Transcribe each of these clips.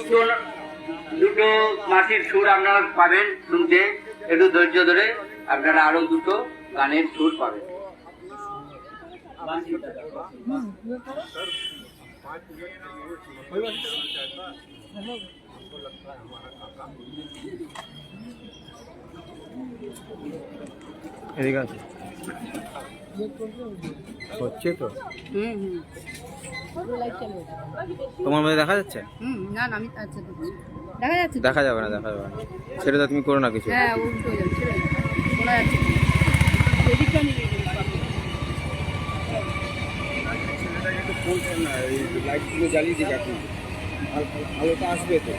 দুটো দুটো মাসির সুর আপনারা পাবেন শুনতে, একটু ধৈর্য ধরে আপনারা আরো দুটো গানের সুর পাবেন। এদিকে আছে হচ্ছে তো তোমার মধ্যে দেখা যাচ্ছে? না না, আমি আচ্ছা দেখা যাচ্ছে, দেখা যাবে না, দেখা যাবে না, সেটা তো তুমি করো না কিছু। হ্যাঁ উল্টো হয়ে যাচ্ছে, শোনা যাচ্ছে এদিকটা আমি লাইটগুলো জ্বালিয়ে দিই এখন, আলোটা আসবে তো।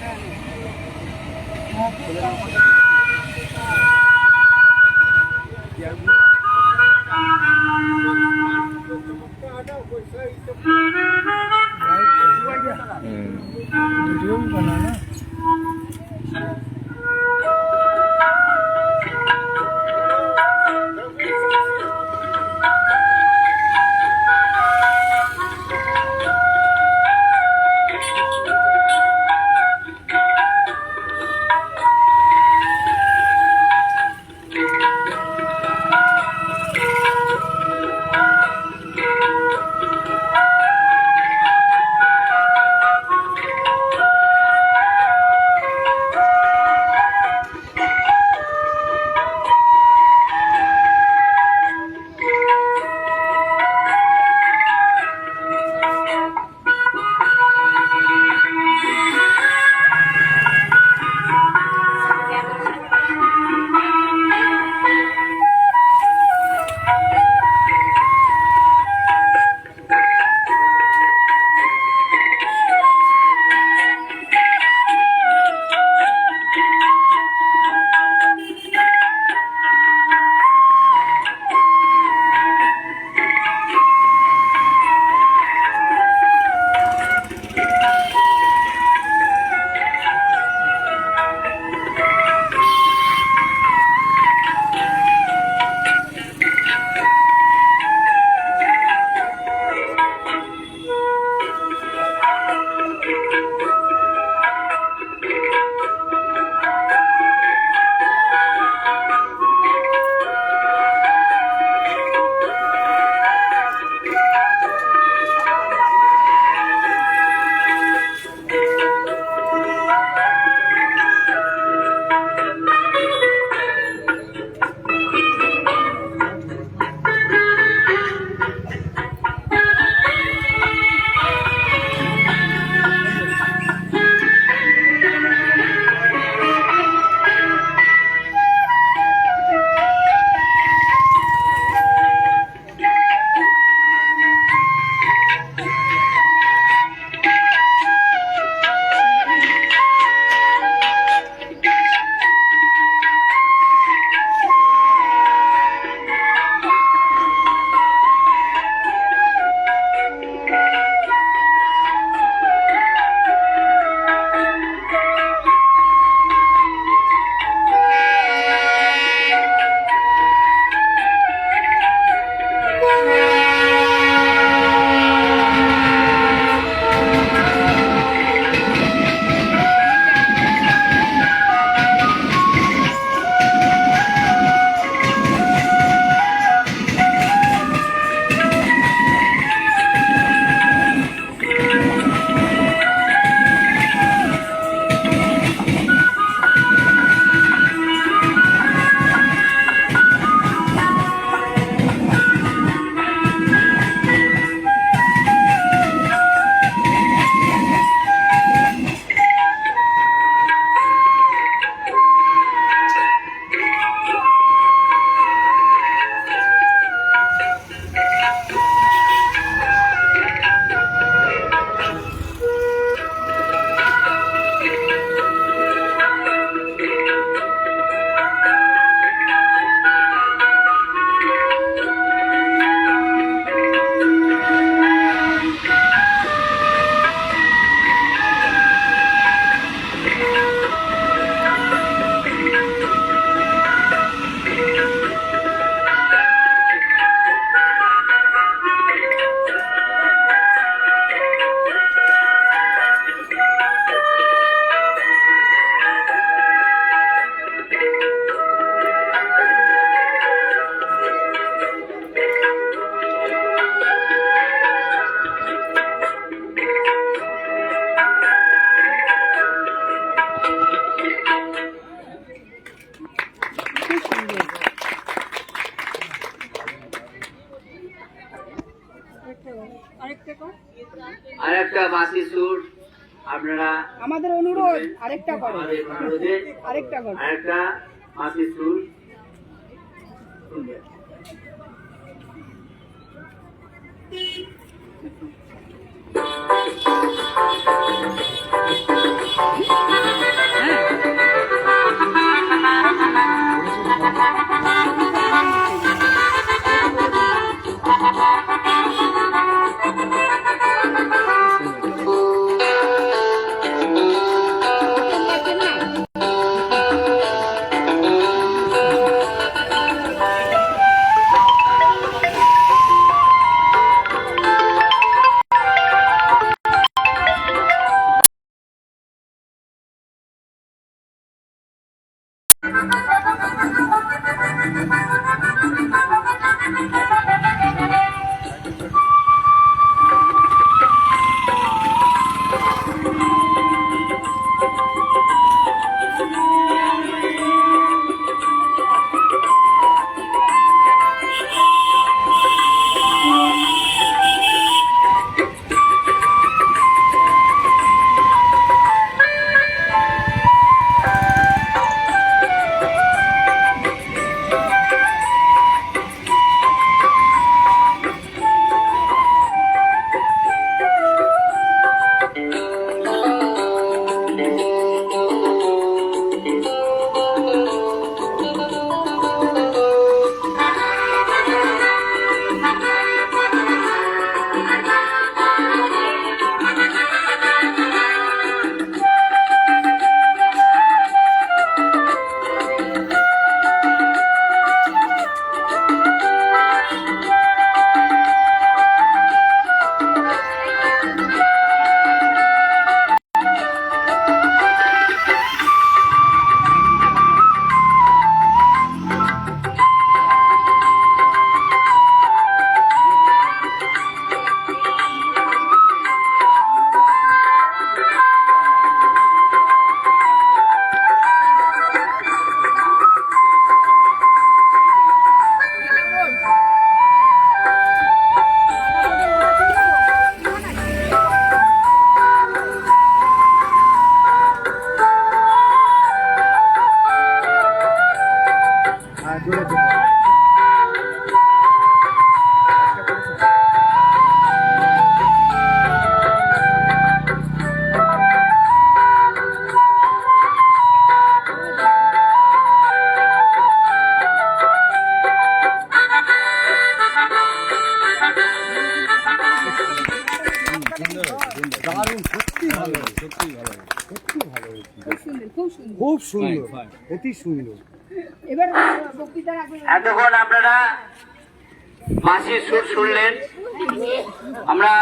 আর একটা বাসি সুর আপনারা আমাদের অনুরোধ আরেকটা করো, আমাদের অনুরোধে আরেকটা করো। আরেকটা বাসি সুর শুনবেন। খুব সুন্দর, অতি সুন্দর। এবার বক্তৃতার আগে এতক্ষণ আপনারা মাসির সুর শুনলেন, আমরা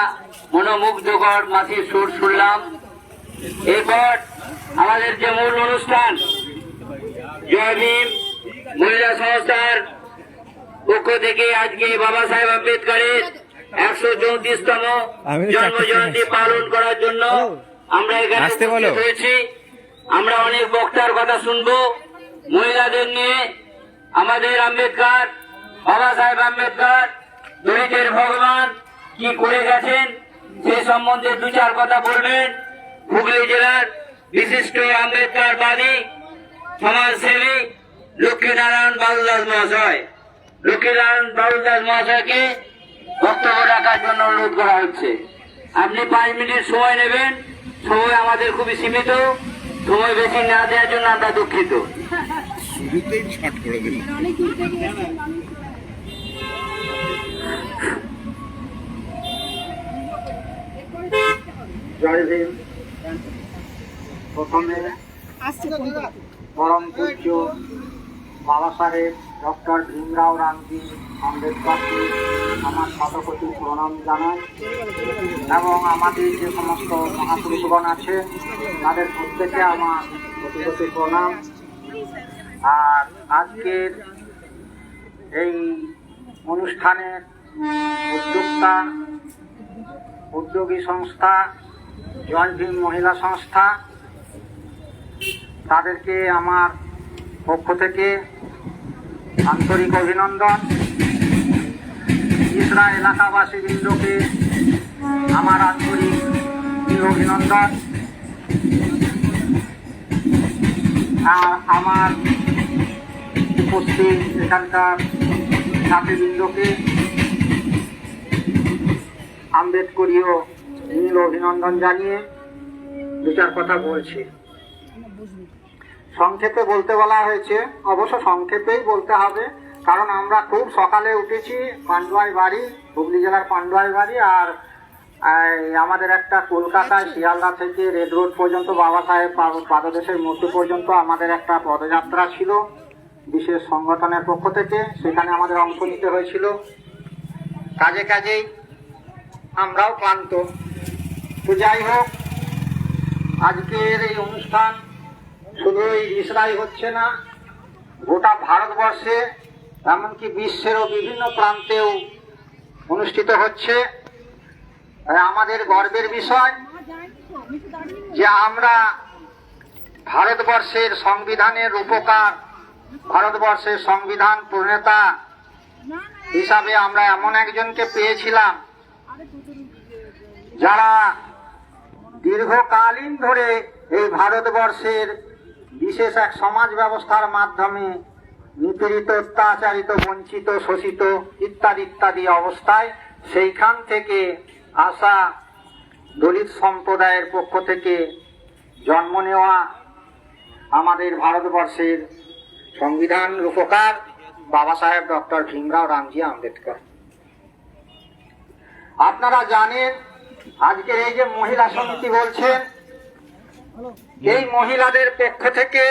মনোমুগ্ধকর মাসির সুর শুনলাম। এরপর আমাদের যে মূল অনুষ্ঠান, জয় ভীম মহিলা সংস্থার পক্ষ থেকে আজকে বাবা সাহেব আম্বেদকরের 134তম জন্ম জয়ন্তী পালন করার জন্য আমরা এখানে উপস্থিত হয়েছি। আমরা অনেক বক্তার কথা শুনবো মহিলাদের নিয়ে। আমাদের আম্বেদকর, বাবা সাহেব আম্বেদকর দলিতের ভগবান কি করে গেছেন সে সম্বন্ধে দু চার কথা বলবেন হুগলি জেলার বিশিষ্ট আম্বেদকরবাদী সমাজসেবী লক্ষ্মীনারায়ণ বাবুদাস মহাশয়। লক্ষ্মীনারায়ণ বাবুদাস মহাশয়কে বক্তব্য রাখার জন্য অনুরোধ করা হচ্ছে। আপনি 5 মিনিট সময় নেবেন, সময় আমাদের খুবই সীমিত, সময় বেশি না দেওয়ার জন্য আমরা দুঃখিত। শুরুতেই ছাট করে দিল। অনেক দূর থেকে এসেছেন মানুষ। জয় ভীম। প্রথমে আসছে বন্ধু। পরম পূজ্য বাবা সাহেব ডক্টর ভীমরাও রামজি আম্বেদকরকে আমার শতকোটি প্রণাম জানাই এবং আমাদের যে সমস্ত মহাপুরুষগণ আছে তাদের প্রত্যেকে আমার কোটি কোটি প্রণাম। আর আজকের এই অনুষ্ঠানের উদ্যোক্তা উদ্যোগী সংস্থা জয় ভীম মহিলা সংস্থা, তাদেরকে আমার পক্ষ থেকে আন্তরিক অভিনন্দন। ইসরা এলাকাবাসী বৃন্দকে আমার আন্তরিক অভিনন্দন। আর আমার উপস্থিত এখানকার ছাত্রবৃন্দকে আম্বেদকরীয় নীল অভিনন্দন জানিয়ে দু চার কথা বলছি। সংক্ষেপে বলতে বলা হয়েছে, অবশ্য সংক্ষেপেই বলতে হবে, কারণ আমরা খুব সকালে উঠেছি। পান্ডুয়াই বাড়ি, হুগলি জেলার পান্ডুয়াই বাড়ি। আর আমাদের একটা কলকাতায় শিয়ালদা থেকে রেড রোড পর্যন্ত বাবা সাহেব পাদদেশের মূর্তি পর্যন্ত আমাদের একটা পদযাত্রা ছিল বিশেষ সংগঠনের পক্ষ থেকে। সেখানে আমাদের অংশ নিতে হয়েছিল। কাজেই আমরাও ক্লান্ত। তো যাই হোক, আজকের এই অনুষ্ঠান শুধু এই ইসরাই হচ্ছে না, গোটা ভারতবর্ষে এমনকি বিশ্বেরও বিভিন্ন প্রান্তেও অনুষ্ঠিত হচ্ছে। আমাদের গর্বের বিষয় যে আমরা ভারতবর্ষের সংবিধানের রূপকার, ভারতবর্ষের সংবিধান প্রণেতা হিসাবে আমরা এমন একজনকে পেয়েছিলাম যারা দীর্ঘকালীন ধরে এই ভারতবর্ষের বিশেষ এক সমাজ ব্যবস্থার মাধ্যমে নিপীড়িত, অত্যাচারিত, বঞ্চিত, শোষিত ইত্যাদি ইত্যাদি অবস্থায় সেইখান থেকে আসা দলিত সম্প্রদায়ের পক্ষ থেকে জন্ম নেওয়া আমাদের ভারতবর্ষের সংবিধান রূপকার বাবা সাহেব ডক্টর ভীমরাও রামজি আম্বেদকর। আপনারা জানেন, আজকের এই যে মহিলা সমিতি বলছেন, এই মহিলাদের পক্ষ থেকে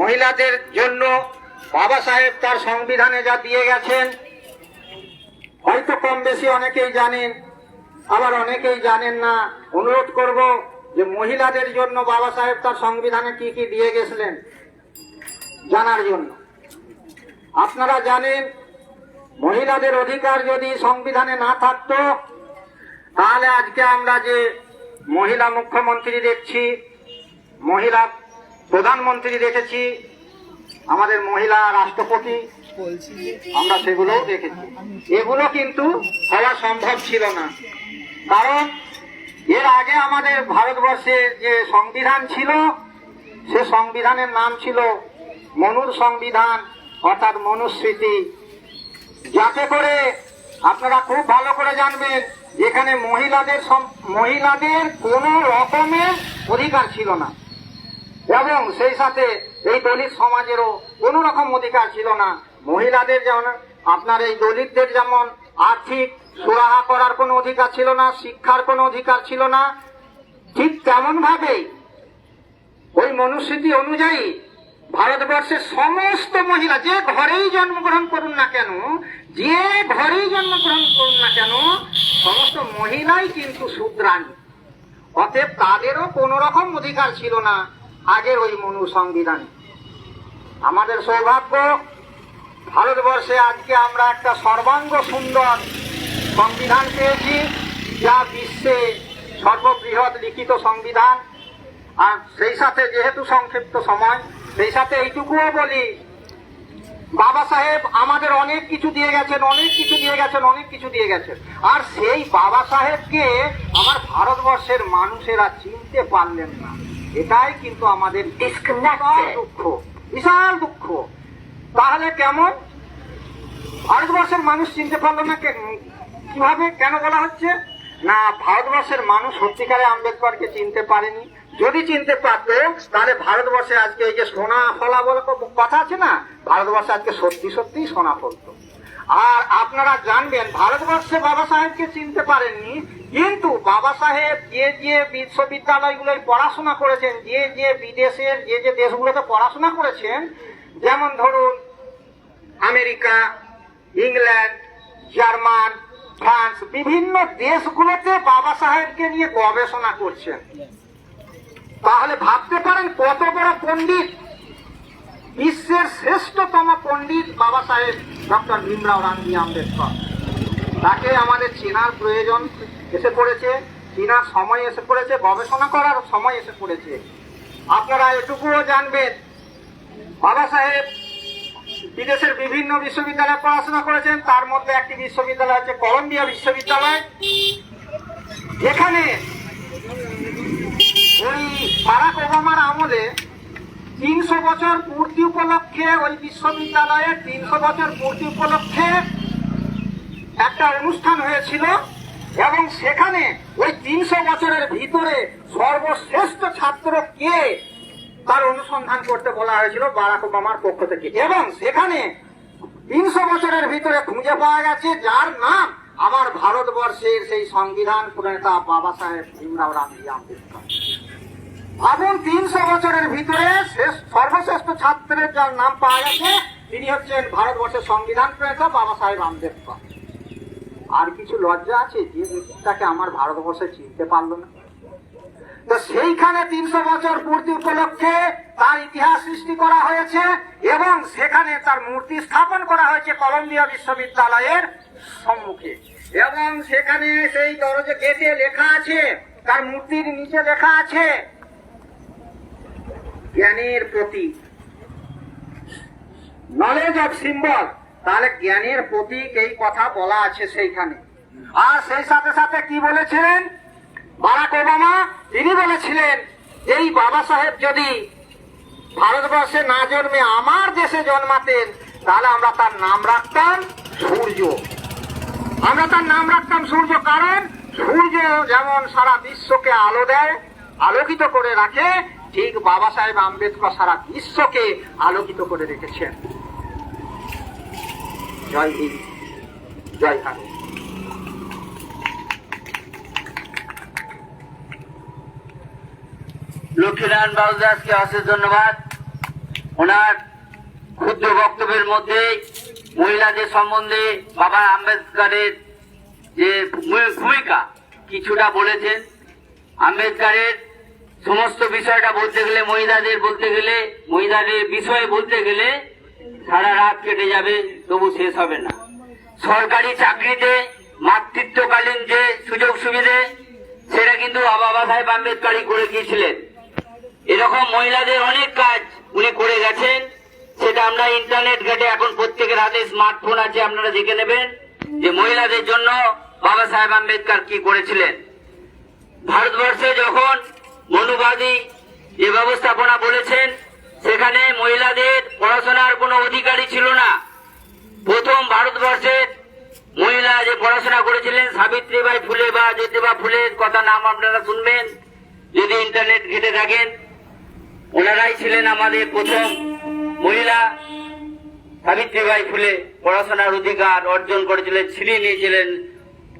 মহিলাদের জন্য বাবা সাহেব তার সংবিধানে যা দিয়ে গেছেন, হয়তো কম বেশি অনেকেই জানেন, আবার অনেকেই জানেন না। অনুরোধ করব যে মহিলাদের জন্য বাবা সাহেব তার সংবিধানে কি কি দিয়ে গেছিলেন জানার জন্য। আপনারা জানেন, মহিলাদের অধিকার যদি সংবিধানে না থাকতো তাহলে আজকে আমরা যে মহিলা মুখ্যমন্ত্রী দেখছি, মহিলা প্রধানমন্ত্রী দেখেছি, আমাদের মহিলা রাষ্ট্রপতি আমরা সেগুলোও দেখেছি। এগুলো কিন্তু হওয়া সম্ভব ছিল না, কারণ এর আগে আমাদের ভারতবর্ষে যে সংবিধান ছিল সে সংবিধানের নাম ছিল মনুর সংবিধান, অর্থাৎ মনুস্মৃতি। যাতে করে আপনারা খুব ভালো করে জানবেন, যেখানে মহিলাদের কোনো রকমের অধিকার ছিল না, এবং সেই সাথে এই দলিত সমাজেরও কোনো রকম অধিকার ছিল না। মহিলাদের যেমন আপনার এই দলিতদের যেমন আর্থিক সুরাহা করার কোনো অধিকার ছিল না, শিক্ষার কোনো অধিকার ছিল না, ঠিক তেমন ভাবেই ওই মনুস্মৃতি অনুযায়ী ভারতবর্ষের সমস্ত মহিলা যে ঘরেই জন্মগ্রহণ করুন না কেন, যে ঘরেই জন্মগ্রহণ করুন না কেন, সমস্ত মহিলাই কিন্তু শূদ্রাণী। অতএব তাদেরও কোনো রকম অধিকার ছিল না আগের ওই মনু সংবিধানে। আমাদের সৌভাগ্য, ভারতবর্ষে আজকে আমরা একটা সর্বাঙ্গ সুন্দর সংবিধান পেয়েছি, যা বিশ্বে সর্ববৃহৎ লিখিত সংবিধান। আর সেই সাথে যেহেতু সংক্ষিপ্ত সময়, সেই সাথে এইটুকুও বলি, বাবা সাহেব আমাদের অনেক কিছু দিয়ে গেছেন, অনেক কিছু দিয়ে গেছেন, অনেক কিছু দিয়ে গেছেন। আর সেই বাবা সাহেবকে আমার ভারতবর্ষের মানুষেরা চিনতে পারলেন না। এটাই কিন্তু আমাদের দুঃখ, বিশাল দুঃখ। তাহলে কেমন ভারতবর্ষের মানুষ চিনতে পারলো না? কিভাবে, কেন বলা হচ্ছে না ভারতবর্ষের মানুষ সত্যিকারে আম্বেদকরকে চিনতে পারেনি? যদি চিনতে পারত তাহলে ভারতবর্ষে আজকে এই যে সোনা ফলা বলে কথা আছে না, ভারতবর্ষে আজকে সত্যি সত্যি সোনা ফলতো। আর আপনারা জানবেন, ভারতবর্ষে বাবা সাহেবকে চিনতে পারেননি, কিন্তু বাবা সাহেব যে যে বিশ্ববিদ্যালয়গুলোয় পড়াশোনা করেছেন, যে যে বিদেশের যে যে দেশগুলোতে পড়াশোনা করেছেন, যেমন ধরুন আমেরিকা, ইংল্যান্ড, জার্মান, ফ্রান্স, বিভিন্ন দেশগুলোতে বাবা সাহেবকে নিয়ে গবেষণা করছেন। তাহলে ভাবতে পারেন কত বড় পণ্ডিত, বিশ্বের শ্রেষ্ঠতম পণ্ডিত বাবা সাহেব ডক্টর ভীমরাও রামজি আম্বেদকর। তাকে আমাদের চেনার প্রয়োজন এসে পড়েছে, চেনার সময় এসে পড়েছে, গবেষণা করার সময় এসে পড়েছে। আপনারা এটুকুও জানবেন, বাবা সাহেব বিদেশের বিভিন্ন বিশ্ববিদ্যালয়ে পড়াশোনা করেছেন। তার মধ্যে একটি বিশ্ববিদ্যালয় হচ্ছে কলম্বিয়া বিশ্ববিদ্যালয়। এখানে ওই বারাক ওবামার আমলে 300 বছর পূর্তি উপলক্ষে ওই বিশ্ববিদ্যালয়ের 300 বছর পূর্তি উপলক্ষে একটা অনুষ্ঠান হয়েছিল এবং সেখানে ওই 300 বছরের ভিতরে সর্বশ্রেষ্ঠ ছাত্র কে তার অনুসন্ধান করতে বলা হয়েছিল বারাক ওবামার পক্ষ থেকে, এবং সেখানে 300 বছরের ভিতরে খুঁজে পাওয়া গেছে যার নাম আমার ভারতবর্ষের সেই সংবিধান প্রণেতা বাবা সাহেব ভীমরাও রামজি আম্বেদকর। ভাবুন, 300 বছরের ভিতরে সর্বশ্রেষ্ঠ ছাত্রের যার নাম পাওয়া গেছে তিনি হচ্ছেন ভারতবর্ষের সংবিধান প্রণেতা বাবা সাহেব আম্বেদকর। আর কিছু লজ্জা আছে যে ব্যক্তিটাকে আমার ভারতবর্ষে চিনতে পারলো না? তো সেইখানে 300 বছর পূর্তি উপলক্ষে তার ইতিহাস সৃষ্টি করা হয়েছে এবং সেখানে তার মূর্তি স্থাপন করা হয়েছে কলম্বিয়া বিশ্ববিদ্যালয়ের সম্মুখে, এবং সেখানে সেই দরজা গেটে লেখা আছে, তার মূর্তির নিচে লেখা আছে জ্ঞানের প্রতীক, নলেজ অফ সিম্বল। তাহলে জ্ঞানের প্রতীক এই কথা বলা আছে সেইখানে। আর সেই সাথে সাথে কি বলেছিলেন বারাক ওবামা? তিনি বলেছিলেন এই বাবা সাহেব যদি ভারতবর্ষে না জন্মে আমার দেশে জন্মাতেন তাহলে আমরা তার নাম রাখতাম সূর্য। আমরা তার নাম রাখতাম সূর্য, কারণ সূর্য যেমন সারা বিশ্বকে আলো দেয়, আলোকিত করে রাখে, ঠিক বাবা সাহেব আম্বেদকর সারা বিশ্বকে আলোকিত করে রেখেছেন। জয় হিন্দ, জয় ভারত। লক্ষ্মীনারায়ণ বাবুদাসকে অশেষ ধন্যবাদ। ওনার ক্ষুদ্র বক্তব্যের মধ্যে মহিলাদের সম্বন্ধে বাবা আম্বেদকরের যে ভূমিকা কিছুটা বলেছেন। আম্বেদকরের সমস্ত বিষয়টা বলতে গেলে, মহিলাদের বিষয়ে বলতে গেলে সারা রাত কেটে যাবে, তবু শেষ হবে না। সরকারি চাকরিতে মাতৃত্বকালীন যে সুযোগ সুবিধে সেটা কিন্তু বাবা সাহেব আম্বেদকরই করে গিয়েছিলেন। এরকম মহিলাদের অনেক কাজ উনি করে গেছেন, সেটা আমরা ইন্টারনেট ঘাটে এখন প্রত্যেকের হাতে স্মার্টফোন আছে, আপনারা দেখে নেবেন যে মহিলাদের জন্য বাবা সাহেব আম্বেদকর কি করেছিলেন। ভারতবর্ষে যখন মনুবাদী যে ব্যবস্থাপনা বলেছেন সেখানে মহিলাদের পড়াশোনার কোনো অধিকারই ছিল না। প্রথম ভারতবর্ষের মহিলা যে পড়াশোনা করেছিলেন সাবিত্রীবাই ফুলে বা জ্যোতিবা ফুলের কথা নাম আপনারা শুনবেন যদি ইন্টারনেট ঘেটে থাকেন। ওনারাই ছিলেন আমাদের প্রথম মহিলা। সাবিত্রীবাই ফুলে পড়াশোনার অধিকার অর্জন করেছিলেন, ছিনিয়ে নিয়েছিলেন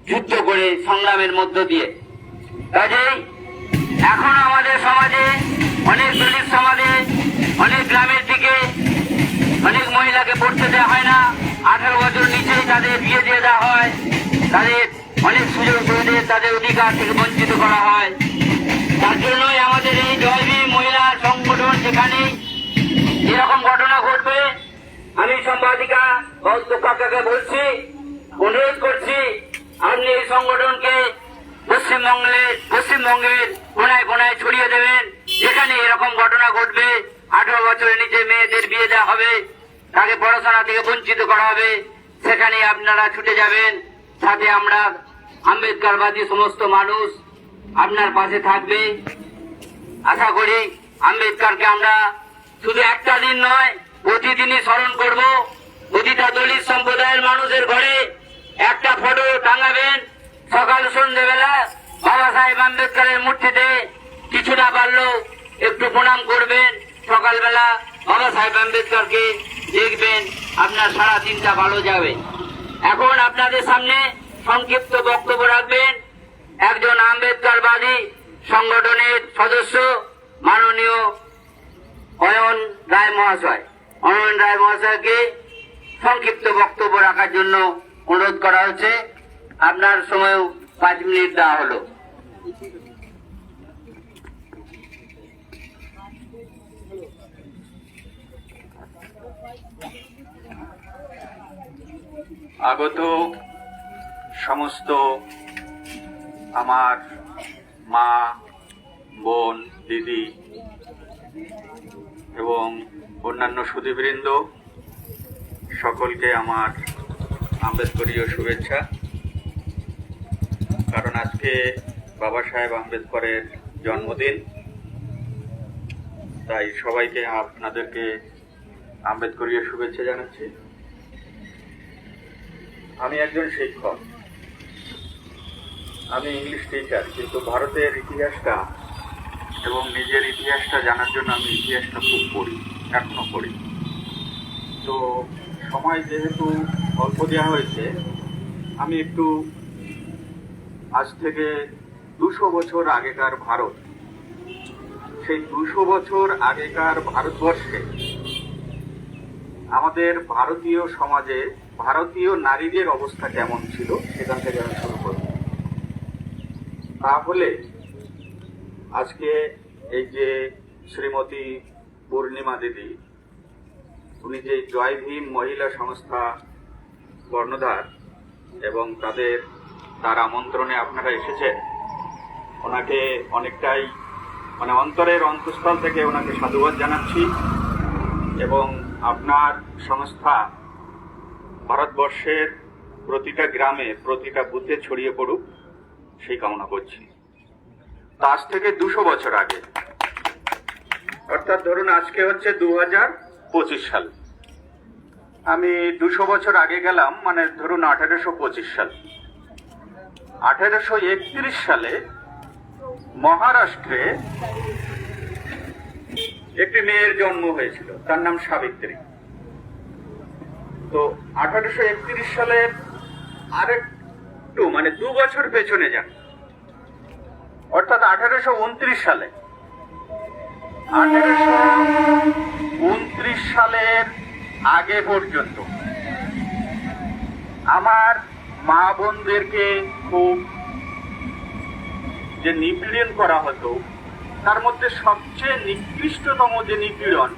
যুদ্ধ করে, সংগ্রামের মধ্য দিয়ে। কাজেই এখন আমাদের সমাজে, অনেক দলিত সমাজে, অনেক গ্রামের দিকে অনেক মহিলাকে পড়তে দেওয়া হয় না। 18 বছর নিচেই তাদের বিয়ে দিয়ে দেওয়া হয়, তাদের অনেক সুযোগ সুবিধে, তাদের অধিকার থেকে বঞ্চিত করা হয়। তার জন্যই আমাদের এই জয়ভীম মহিলা সংগঠন, যেখানে এরকম ঘটনা ঘটবে আমি সম্পাদিকা কাকাকে বলছি, অনুরোধ করছি আপনি এই সংগঠনকে পশ্চিমবঙ্গের কোনায় কোনায় ছড়িয়ে দেবেন। যেখানে এরকম ঘটনা ঘটবে, 18 বছরের নিচে মেয়েদের বিয়ে দেওয়া হবে, তাকে পড়াশোনা থেকে বঞ্চিত করা হবে, সেখানে আপনারা ছুটে যাবেন। সাথে আমরা আম্বেদকরবাদী সমস্ত মানুষ আপনার পাশে থাকবে। আশা করি আম্বেদকরকে আমরা শুধু একটা দিন নয়, প্রতিদিনই স্মরণ করব। প্রতিটা দলিত সম্প্রদায়ের মানুষের ঘরে একটা ফটো টাঙাবেন। সকাল সন্ধ্যেবেলা বাবা সাহেব আম্বেদকরের মূর্তিতে কিছু না পারলেও একটু প্রণাম করবেন। সকালবেলা বাবা সাহেব আম্বেদকরকে দেখবেন, আপনার সারা দিনটা ভালো যাবে। এখন আপনাদের সামনে সংক্ষিপ্ত বক্তব্য রাখবেন একজন আম্বেদকরবাদী সংগঠনের সদস্য মাননীয় অয়ন রায় মহাশয়। অয়ন রায় মহাশয়কে সংক্ষিপ্ত বক্তব্য রাখার জন্য অনুরোধ করা হচ্ছে। আপনার সময় 5 মিনিট দেওয়া হলো। আগত সমস্ত আমার মা, বোন, দিদি এবং অন্যান্য সুধীবৃন্দ, সকলকে আমার আম্বেদকরীয় শুভেচ্ছা। কারণ আজকে বাবা সাহেব আম্বেদকরের জন্মদিন, তাই সবাইকে আপনাদেরকে আম্বেদকরীয় শুভেচ্ছা জানাচ্ছি। আমি একজন শিক্ষক, আমি ইংলিশ টিচার, কিন্তু ভারতের ইতিহাসটা এবং নিজের ইতিহাসটা জানার জন্য আমি ইতিহাসটা খুব পড়ি, এখনো পড়ি। তো সময় যেহেতু অল্প দেওয়া হয়েছে, আমি একটু আজ থেকে 200 বছর আগেকার ভারত, সেই 200 বছর আগেকার ভারতবর্ষে আমাদের ভারতীয় সমাজে ভারতীয় নারীদের অবস্থা কেমন ছিল সেখান থেকে আমি শুরু করব। তাহলে আজকে এই যে শ্রীমতী পূর্ণিমা দিদি, উনি যে জয় ভীম মহিলা সংস্থা কর্ণধার এবং তার আমন্ত্রণে আপনারা এসেছেন, ওনাকে অনেকটাই অন্তরের অন্তঃস্থল থেকে ওনাকে সাধুবাদ জানাচ্ছি এবং আপনার সংস্থা ভারতবর্ষের প্রতিটা গ্রামে প্রতিটা বুথে ছড়িয়ে পড়ুক সেই কামনা করছি। আজ থেকে 200 বছর আগে, অর্থাৎ ধরুন আজকে হচ্ছে 2025 সাল, আমি 200 বছর আগে গেলাম, মানে ধরুন 1825 সাল। 1831 সালে মহারাষ্ট্রে একটি মেয়ের জন্ম হয়েছিল, তার নাম সাবিত্রী। তো 1831 সালের আরেকটু 2 বছর পেছনে যান, অর্থাৎ 1829 সালে। 1829 সালের আগে পর্যন্ত আমার মা বোনদেরকে খুব যে নিপীড়ন করা হতো, তার মধ্যে সবচেয়ে নিকৃষ্টতম যে নিপীড়ন,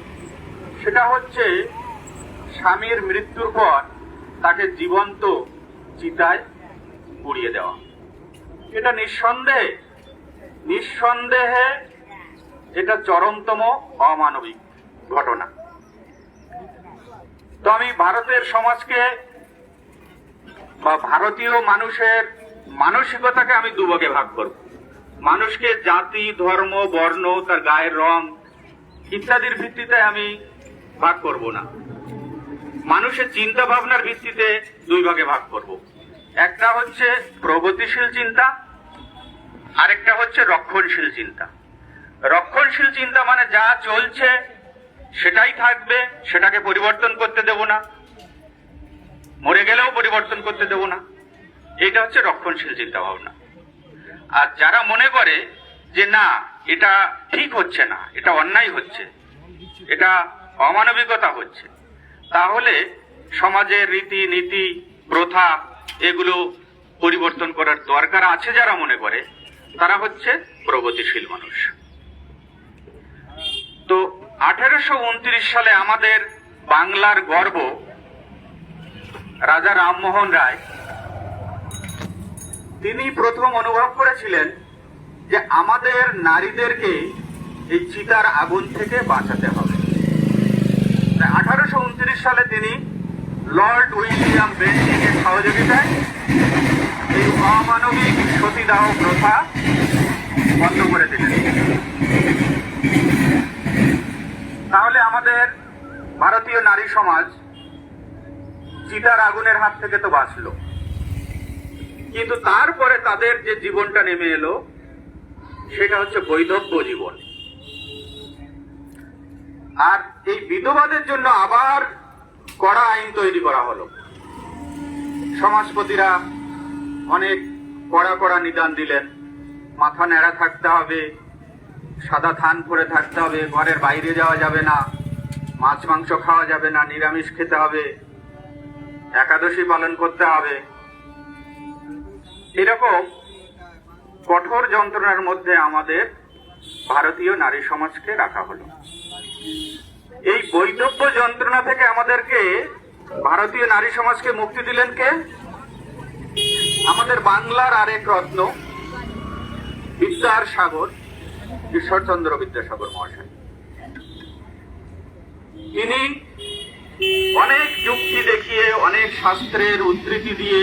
সেটা হচ্ছে স্বামীর মৃত্যুর পর তাকে জীবন্ত চিতায় পুড়িয়ে দেওয়া। এটা নিঃসন্দেহে এটা চরমতম অমানবিক ঘটনা। তো আমি ভারতের সমাজকে বা ভারতীয় মানুষের মানসিকতাকে আমি দুভাগে ভাগ করব। মানুষকে জাতি, ধর্ম, বর্ণ, তার গায়ের রং ইত্যাদির ভিত্তিতে আমি ভাগ করব না, মানুষের চিন্তা ভাবনার ভিত্তিতে 2 ভাগে ভাগ করব। একটা হচ্ছে প্রগতিশীল চিন্তা, আরেকটা হচ্ছে রক্ষণশীল চিন্তা। রক্ষণশীল চিন্তা মানে যা চলছে সেটাই থাকবে, সেটাকে পরিবর্তন করতে দেব না, মরে গেলেও পরিবর্তন করতে দেব না, এটা হচ্ছে রক্ষণশীল চিন্তা ভাবনা। আর যারা মনে করে যে না, এটা ঠিক হচ্ছে না, এটা অন্যায় হচ্ছে, এটা অমানবিকতা হচ্ছে, তাহলে সমাজের রীতি নীতি প্রথা এগুলো পরিবর্তন করার দরকার আছে যারা মনে করে, তারা হচ্ছে প্রগতিশীল মানুষ। তো 1829 সালে আমাদের বাংলার গর্ব রাজা রামমোহন রায়, তিনি প্রথম অনুভব করেছিলেন যে আমাদের নারীদেরকে এই চিতার আগুন থেকে বাঁচাতে হবে। 1829 সালে তিনি লর্ড উইলিয়াম বেন্টিং এর সহযোগিতায় এই অমানবিক সতীদাহ প্রথা বন্ধ করে দিলেন। তাহলে আমাদের ভারতীয় নারী সমাজ চিতার আগুনের হাত থেকে তো বাঁচলো, কিন্তু তারপরে তাদের যে জীবনটা নেমে এলো সেটা হচ্ছে বৈধব্য জীবন। আর এই বিধবাদের জন্য আবার কড়া আইন তৈরি করা হলো। সমাজপতিরা অনেক কড়া কড়া নিদান দিলেন, মাথা ন্যাড়া থাকতে হবে, সাদা থান পরে থাকতে হবে, ঘরের বাইরে যাওয়া যাবে না, মাছ মাংস খাওয়া যাবে না, নিরামিষ খেতে হবে, একাদশী পালন করতে হবে। এরকম কঠোর যন্ত্রণার মধ্যে আমাদের ভারতীয় নারী সমাজকে রাখা হলো। এই বৈধব্য যন্ত্রণা থেকে আমাদেরকে, ভারতীয় নারী সমাজকে মুক্তি দিলেন কে? আমাদের বাংলার আরেক রত্ন, বিদ্যার সাগর ঈশ্বরচন্দ্র বিদ্যাসাগর মহাশয়। তিনি অনেক যুক্তি দেখিয়ে, অনেক শাস্ত্রের উদ্ধৃতি দিয়ে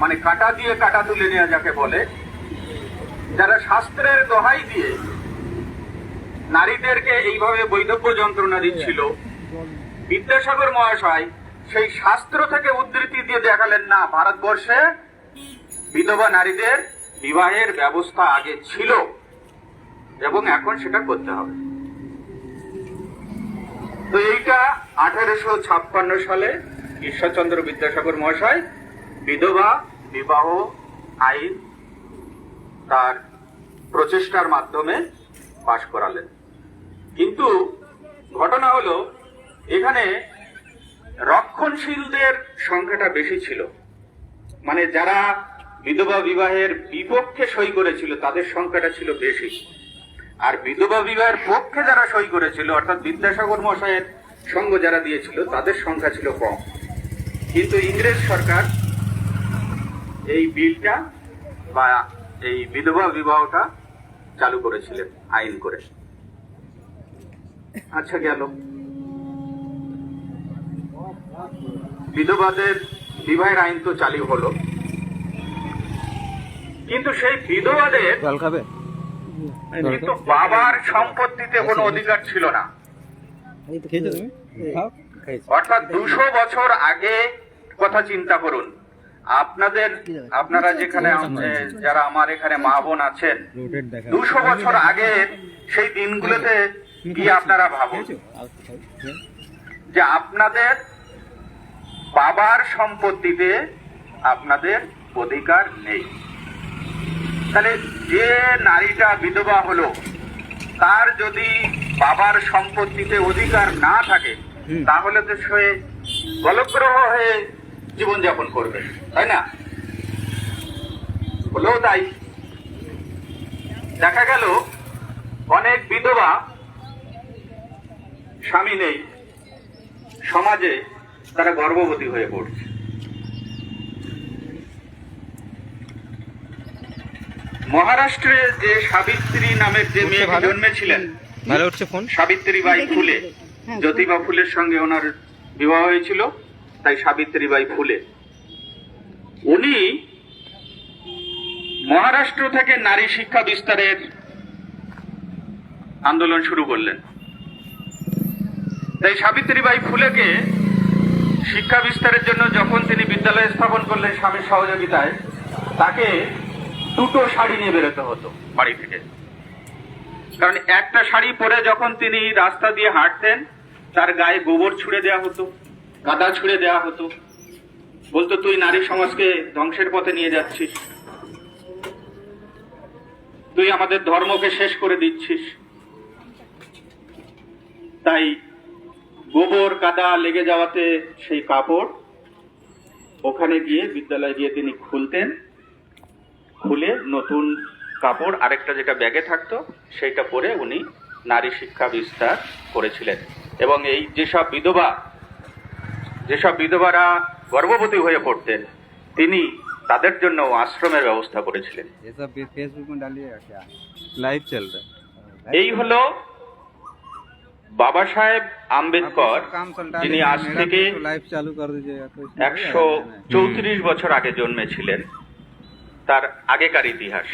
মানে কাটা দিয়ে কাটা তুলে নেওয়া যাকে বলে, যারা শাস্ত্রের দোহাই দিয়ে নারীদেরকে এইভাবে বৈধব্য যন্ত্রণা দিচ্ছিল, বিদ্যাসাগর মহাশয় সেই শাস্ত্র থেকে উদ্ধৃতি দিয়ে দেখালেন না, ভারতবর্ষে বিধবা নারীদের বিবাহের ব্যবস্থা আগে ছিল এবং এখন সেটা করতে হবে। তো এইটা 1856 সালে ঈশ্বরচন্দ্র বিদ্যাসাগর মহাশয় বিধবা বিবাহ আইন তার প্রচেষ্টার মাধ্যমে পাশ করালেন। কিন্তু ঘটনা হলো এখানে রক্ষণশীলদের সংখ্যাটা বেশি ছিল, মানে যারা বিধবা বিবাহের বিপক্ষে সই করেছিল তাদের সংখ্যাটা ছিল বেশি, আর বিধবা বিবাহের পক্ষে যারা সই করেছিল অর্থাৎ বিদ্যাসাগর মশাইয়ের সঙ্গ যারা দিয়েছিল তাদের সংখ্যা ছিল কম। কিন্তু ইংরেজ সরকার এই বিলটা বা এই বিধবা বিবাহটা চালু করেছিলেন আইন করে। আচ্ছা, গেল বিধবাদের বিবাহের আইন তো চালু হলো, কিন্তু সেই বিধবাদের কিন্তু বাবার সম্পত্তিতে কোনো অধিকার ছিল না। অর্থাৎ 200 বছর আগে কথা চিন্তা করুন, আপনারা যেখানে যারা আমার এখানে মা বোন আছেন, 200 বছর আগে সেই দিনগুলোতে গিয়ে আপনারা ভাবুন যে আপনাদের বাবার সম্পত্তিতে আপনাদের অধিকার নেই। তাহলে যে নারীটা বিধবা হলো তার যদি বাবার সম্পত্তিতে অধিকার না থাকে তাহলে তো সে গলগ্রহ হয়ে জীবনযাপন করবে, তাই না? হলেও তাই দেখা গেল অনেক বিধবা স্বামী নেই, সমাজে তারা গর্ভবতী হয়ে পড়ছে। মহারাষ্ট্রে যে সাবিত্রী নামের যে মেয়ে জন্মেছিলেন, সাবিত্রীবাই ফুলে, জ্যোতিবা ফুলের সঙ্গে ওনার বিবাহ হয়েছিল, তাই সাবিত্রীবাই ফুলে, উনি মহারাষ্ট্র থেকে নারী শিক্ষা বিস্তারের আন্দোলন শুরু করলেন। তাই সাবিত্রীবাই ফুলেকে শিক্ষা বিস্তারের জন্য যখন তিনি বিদ্যালয় স্থাপন করলেন স্বামীর সহযোগিতায়, তাকে 2টো শাড়ি নিয়ে বেরোতে হতো বাড়ি থেকে, কারণ একটা শাড়ি পরে যখন তিনি রাস্তা দিয়ে হাঁটতেন তার গায়ে গোবর ছুঁড়ে দেওয়া হতো, কাদা ছুঁড়ে দেওয়া হতো, বলতো তুই নারী সমাজকে ধ্বংসের পথে নিয়ে যাচ্ছিস, তুই আমাদের ধর্মকে শেষ করে দিচ্ছিস। তাই গোবর কাদা লেগে যাওয়াতে সেই কাপড় ওখানে গিয়ে বিদ্যালয়ে গিয়ে তিনি খুলতেন, খুলে নতুন কাপড় আরেকটা যেটা ব্যাগে থাকতো সেইটা পরে উনি নারী শিক্ষা বিস্তার করেছিলেন। এবং এই যেসব বিধবারা গর্ভবতী হয়ে পড়তেন তিনি তাদের জন্য আশ্রমের ব্যবস্থা করেছিলেন। এই হলো বাবা সাহেব আম্বেদকর, যিনি আজ থেকে 134 বছর আগে জন্মেছিলেন, তার আগেকার ইতিহাস।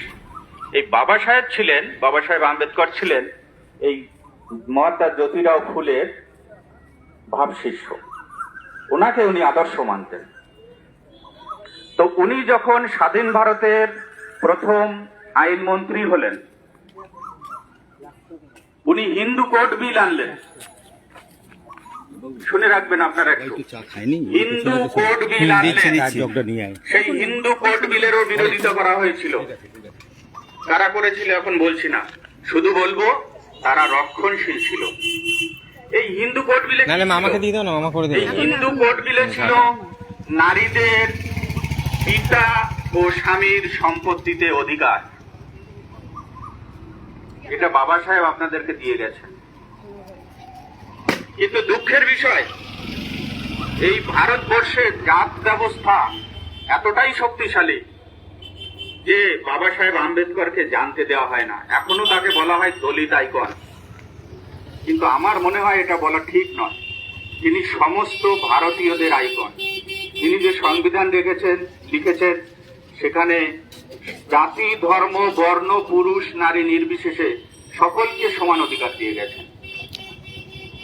এই বাবা সাহেব আম্বেদকর ছিলেন এই মহাত্মা জ্যোতিরাও ফুলের ভাবশিষ্য, ওনাকে উনি আদর্শ মানতেন। তো উনি যখন স্বাধীন ভারতের প্রথম আইনমন্ত্রী হলেন, উনি হিন্দু কোড বিল আনলেন। শুনে রাখবেন আপনারা একটু, হিন্দু কোড বিল আনলেন। সেই হিন্দু কোড বিলেরও বিরোধিতা করা হয়েছিল। কারা করেছিল এখন বলছি না, শুধু বলবো তারা রক্ষণশীল ছিল। এই হিন্দু কোড বিলে হিন্দু কোড বিলে ছিল নারীদের পিতা ও স্বামীর সম্পত্তিতে অধিকার। এটা বাবা সাহেব আপনাদেরকে দিয়ে গেছেন। কিন্তু দুঃখের বিষয়, এই ভারতবর্ষের জাত ব্যবস্থা এতটাই শক্তিশালী যে বাবা সাহেব আম্বেদকরকে জানতে দেওয়া হয় না। এখনো তাকে বলা হয় দলিত আইকন, কিন্তু আমার মনে হয় এটা বলা ঠিক নয়। তিনি সমস্ত ভারতীয়দের আইকন। তিনি যে সংবিধান লিখেছেন সেখানে জাতি, ধর্ম, বর্ণ, পুরুষ, নারী নির্বিশেষে সকলকে সমান অধিকার দিয়ে গেছেন।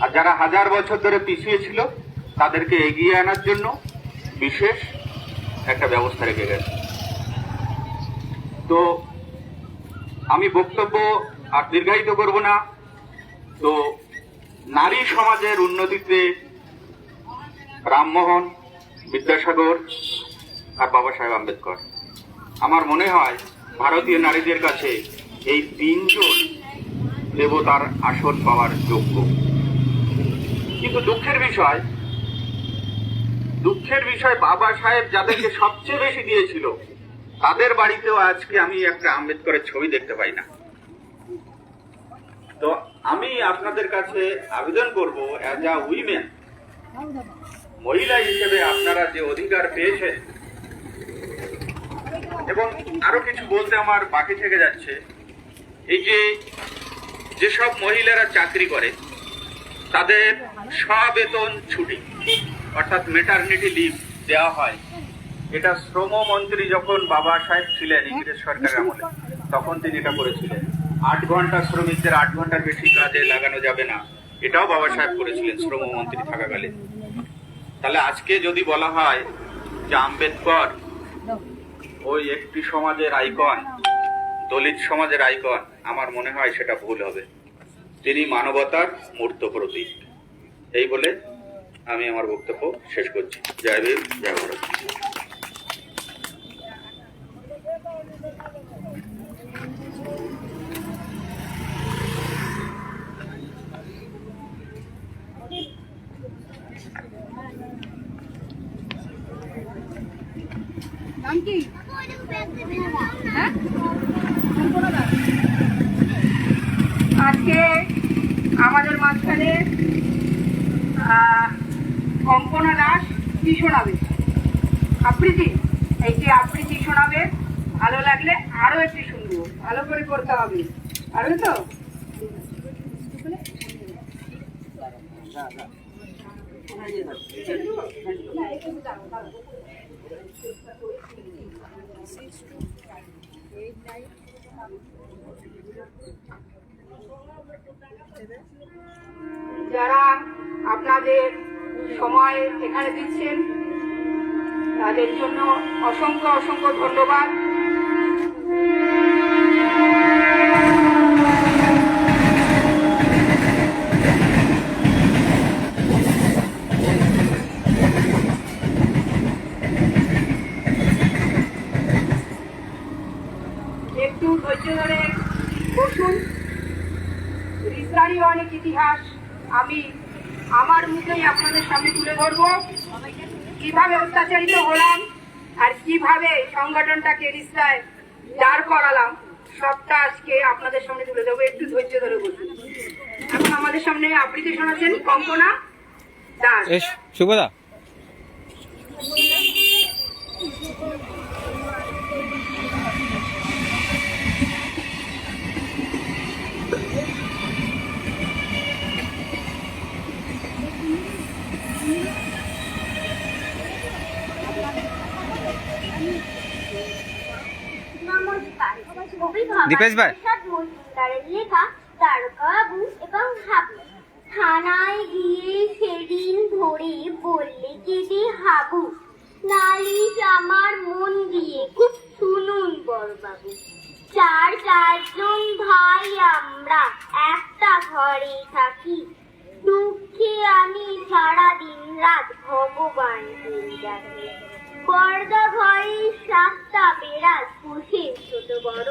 আর যারা হাজার বছর ধরে পিছিয়ে ছিল তাদেরকে এগিয়ে আনার জন্য বিশেষ একটা ব্যবস্থা রেখে গেছে। তো আমি বক্তব্য আর দীর্ঘায়িত করব না। তো নারী সমাজের উন্নতিতে রামমোহন, বিদ্যাসাগর আর বাবা সাহেব আম্বেদকর, আমার মনে হয় ভারতীয় নারীদের কাছে এই তিনজন দেবতার আসন পাওয়ার যোগ্য। কিন্তু দুঃখের বিষয় বাবা সাহেব যাদেরকে সবচেয়ে বেশি দিয়েছিল তাদের বাড়িতেও আজকে আমি একটা আম্বেদকরের ছবি দেখতে পাই না। তো আমি আপনাদের কাছে আবেদন করব, অ্যাজ আ উইমেন, মহিলা হিসেবে আপনারা যে অধিকার পেয়েছেন, এবং আরো কিছু বলতে আমার বাকি থেকে যাচ্ছে, এই যেসব মহিলারা চাকরি করে তাদের সবেতন ছুটি অর্থাৎ ম্যাটারনিটি লিভ দেওয়া হয়। এটা শ্রমমন্ত্রী যখন বাবা সাহেব ছিলেন ইংরেজ সরকারের আমলে, তখন তিনি এটা করেছিলেন। 8 ঘন্টা শ্রমিকদের 8 ঘন্টার বেশি কাজে লাগানো যাবে না, এটাও বাবা সাহেব করেছিলেন শ্রমমন্ত্রী থাকাকালে। তাহলে আজকে যদি বলা হয় যে আম্বেদকর ওই একটি সমাজের আইকন, দলিত সমাজের আইকন, আমার মনে হয় সেটা ভুল হবে। তিনি মানবতার মূর্ত প্রতীক। এই বলে আমি আমার বক্তব্য শেষ করছি। জয় ভীম, জয় ভারত। নাম কি? হ্যাঁ? কল্পনা দাস। আজকে আমাদের মাঝখানে কল্পনা দাস কি শোনাবে? আবৃত্তি। এইটি আবৃত্তি শোনাবে। ভালো লাগলে আরো একটি শুনবো, ভালো করে করতে হবে, পারবে তো? যারা আপনাদের সময় এখানে দিচ্ছেন তাদের জন্য অসংখ্য অসংখ্য ধন্যবাদ। একটু ধৈর্য ধরে বসুন। রিসরারই অনেক ইতিহাস আমি আমার মুখেই আপনাদের সামনে তুলে ধরবো। কিভাবে অত্যাচারিত হলাম আর কিভাবে সংগঠনটাকে রিস্তায় দাঁড় করালাম, সবটা আজকে আপনাদের সামনে তুলে দেবো। একটু ধৈর্য ধরে বসুন। এখন আমাদের সামনে আবৃত্তি শোনাচ্ছেন কল্পনা দাস। শুভদা। দীপেশ ভাই, মজুমদারের লেখা তারকাবাবু এবং হাবু। থানায় গিয়ে সেদিন ধরে বললে কেঁদে হাবু, নালিশ আমার মন দিয়ে খুব শুনুন বড়বাবু। চারজন ভাই আমরা একটা ঘরে থাকি, দুঃখে আমি সারাদিন রাত ভগবানকে ডাকি। বর্দা ঘরে 7টা বেড়াল পোষে ছোট বড়,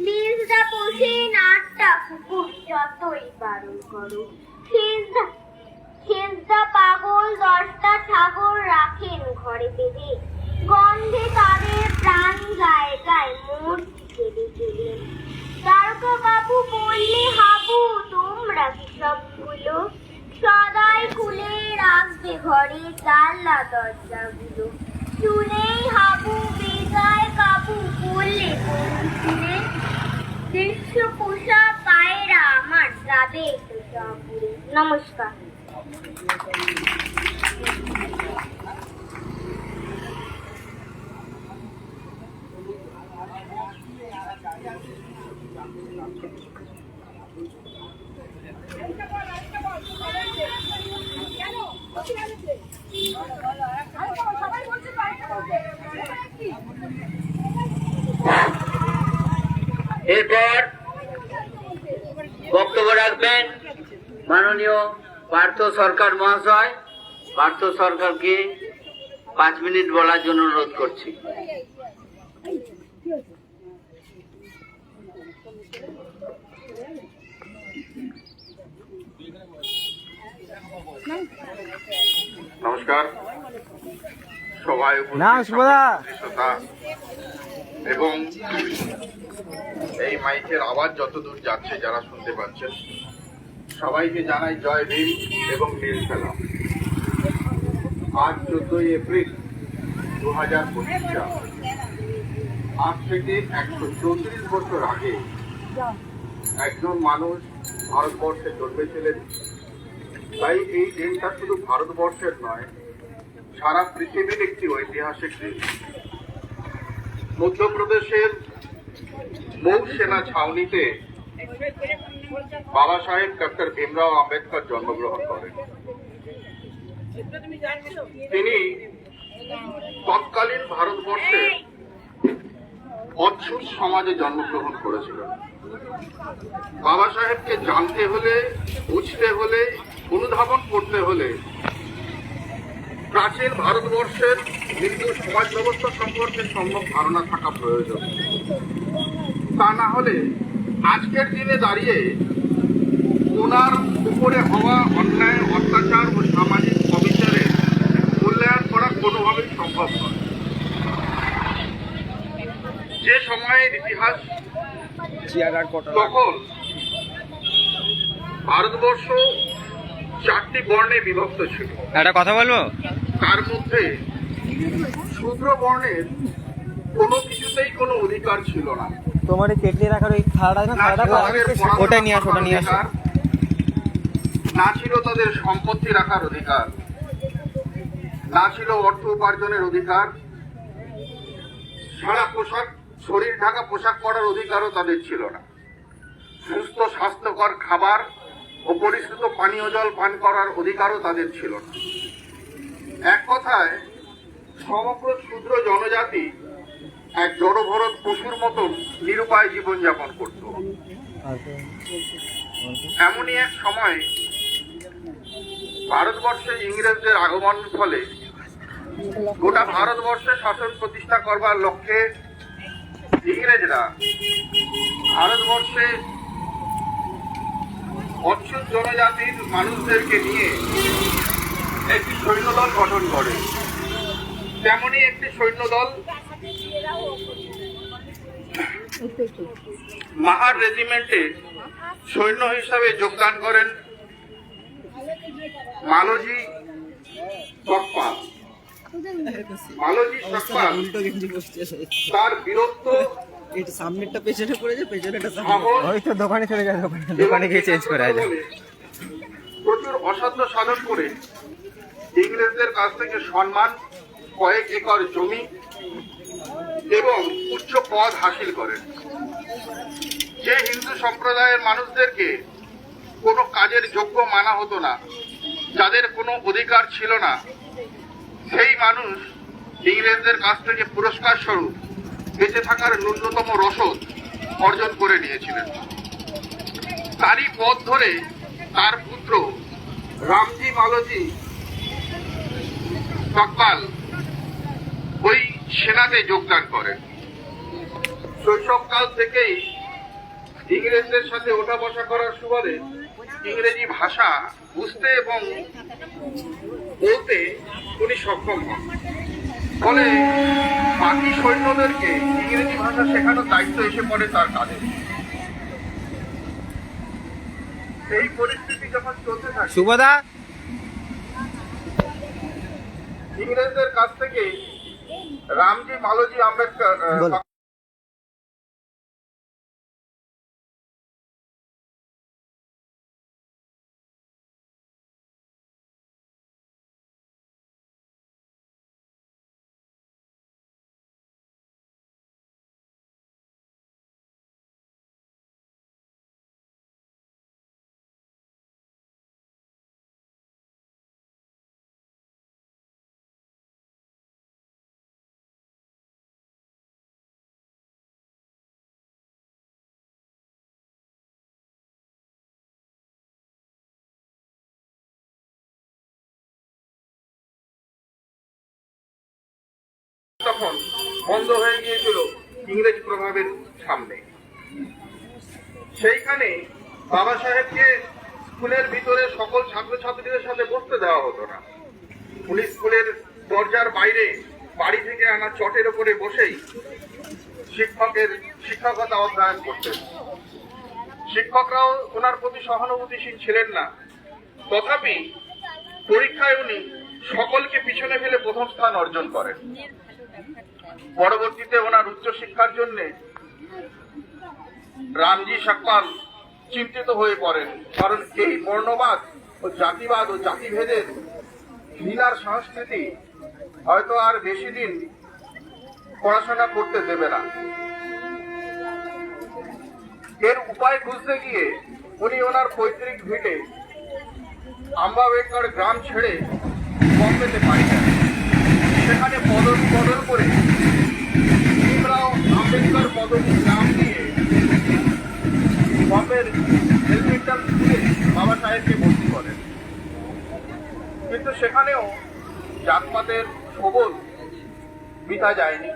20টা পোষে 8টা কুকুর, যতই বারণ করো। শেষদা পাগল 10টা ছাগল রাখেন ঘরে বেঁধে, গন্ধে তাদের প্রাণ গায়ে গায়ে মূর্তি কেঁদে কেঁদে। তারকা বাবু বললে হাবু, তোমরা কি সবগুলো সদাই খুলে রাখবে ঘরে জানলা দরজাগুলো। শুনেই হাবু বেজায় কাবু বললে বন্ধুরে, দেশ পোষা পায়রা আমার যাবে তো জঙ্গলে। নমস্কার। এরপর বক্তব্য রাখবেন মাননীয় পার্থ সরকার মহাশয়। পার্থ সরকারকে 5 মিনিট বলার জন্য অনুরোধ করছি। নমস্কার সবাই এবং এই মাইকের আওয়াজ যতদূর যাচ্ছে যারা শুনতে পাচ্ছেন সবাইকে জানাই জয় ভীম এবং নীল সালাম। আজ 14 এপ্রিল 2025 সাল। আজ থেকে 134 বছর আগে একজন মানুষ ভারতবর্ষে জন্মেছিলেন। তাই এই দিনটা শুধু ভারতবর্ষের নয়, সারা পৃথিবীর একটি ঐতিহাসিক দিন। মধ্যপ্রদেশের মৌ সেনা ছাউনিতে বাবা সাহেব ডক্টর ভীমরাও আম্বেদকর জন্মগ্রহণ করেন। তিনি তৎকালীন ভারতবর্ষের অচ্ছুত সমাজে জন্মগ্রহণ করেছিলেন। বাবা সাহেবকে জানতে হলে, বুঝতে হলে, অনুধাবন করতে হলে প্রাচীন ভারতবর্ষের হিন্দু সমাজ ব্যবস্থা সম্পর্কে সম্যক ধারণা থাকা প্রয়োজন। তা না হলে আজকের দিনে দাঁড়িয়ে ওনার উপরে হওয়া অন্যায়, অত্যাচার ও সামাজিক অবিচারের মূল্যায়ন করা কোনোভাবেই সম্ভব নয়। যে সময়ের ইতিহাস তখন ভারতবর্ষ 4টি বর্ণে বিভক্ত ছিল। একটা কথা বলবো, তার মধ্যে শূদ্র বর্ণের কোনো কিছুতেই কোনো অধিকার ছিল না। তোমার এই কেটলি রাখার ওই থালাটা না, না ছিল তাদের পড়াশোনা ওটা নিয়ে আসো, ওটা করার নিয়ে আসো। অধিকার, না ছিল তাদের সম্পত্তি রাখার অধিকার, না ছিল অর্থ উপার্জনের অধিকার, সারা পোশাক, শরীর ঢাকা পোশাক পরার অধিকারও তাদের ছিল না। সুস্থ স্বাস্থ্যকর খাবার ও পরিশ্রুত পানীয় জল পান করার অধিকারও তাদের ছিল না। এক কথায় সমগ্র ক্ষুদ্র জনজাতি এক জড়ভরত পশুর মতন নিরুপায় জীবনযাপন করত। এমনই এক সময় ভারতবর্ষে ইংরেজদের আগমনের ফলে গোটা ভারতবর্ষে শাসন প্রতিষ্ঠা করবার লক্ষ্যে ইংরেজরা ভারতবর্ষে অচ্ছুত জনজাতির মানুষদেরকে নিয়ে একটি সৈন্যদল গঠন করে। তেমনি একটি সৈন্যদল মাহার রেজিমেন্টে সৈন্য হিসাবে যোগদান করেন মালজি সকপাল। মালজি সকপাল তার বীরত্ব, সামনেরটা পেছনে পড়েছে, পেছনেটা সাহস হয়তো দোকানে চলে যায়, দোকানে গিয়ে চেঞ্জ করে আসবে। প্রচুর অসাধ্য সাধন করে ইংরেজদের কাছ থেকে সম্মান, কয়েক একর জমি এবং উচ্চ পদ হাসিল করেন। যে হিন্দু সম্প্রদায়ের মানুষদেরকে কোনো কাজের যোগ্য মানা হতো না, যাদের কোনো অধিকার ছিল না, সেই মানুষ ইংরেজদের কাছ থেকে পুরস্কার স্বরূপ বেঁচে থাকার ন্যূনতম রসদ অর্জন করে নিয়েছিলেন। তারই পথ ধরে তার পুত্র রামজি মালজি সকপাল ওই সেনাতে যোগদান করেন। শৈশবকাল থেকেই ইংরেজদের সাথে ওঠা বসা করার সুবাদে ইংরেজি ভাষা বুঝতে এবং বলতে উনি সক্ষম হন। ফলে বাকি সৈন্যদেরকে ইংরেজি ভাষা শেখানোর দায়িত্ব এসে পড়ে তার কাঁধে। এই পরিস্থিতি যখন চলতে থাকে, শুভদা ইংরেজদের কাছ থেকে রামজি মালজি আম্বেদকর তখন বন্ধ হয়ে গিয়েছিল ইংরেজ প্রভাবের সামনে। সেইখানে বাবা সাহেবকে স্কুলের ভিতরে সকল ছাত্রছাত্রীদের সাথে বসতে দেওয়া হতো না। উনি স্কুলের দরজার বাইরে বাড়ি থেকে আনা চটের উপরে বসেই শিক্ষকতা অধ্যয়ন করতেন। শিক্ষকরাও ওনার প্রতি সহানুভূতিশীল ছিলেন না, তথাপি পরীক্ষায় উনি সকলকে পিছনে ফেলে প্রথম স্থান অর্জন করেন। পরবর্তীতে ওনার উচ্চশিক্ষার জন্য রামজি সাকপাল চিন্তিত হয়ে পড়েন, কারণ এই বর্ণবাদ ও জাতিবাদ ও জাতিভেদের ঘৃণার সংস্কৃতি হয়তো আর বেশি দিন পড়াশোনা করতে দেবে না। এর উপায় খুঁজতে গিয়ে উনি ওনার পৈতৃক ভিটে আম্বাবেকর গ্রাম ছেড়ে বম্বেতে পাড়ি দেন। সেখানে পদবী বদল করে ভীমরাও আম্বেদকর পদবী নাম দিয়ে বম্বের এলিমেন্টাল স্কুলে বাবা সাহেবকে ভর্তি করেন। কিন্তু সেখানেও জাতপাতের সবল বিতা যায়নি।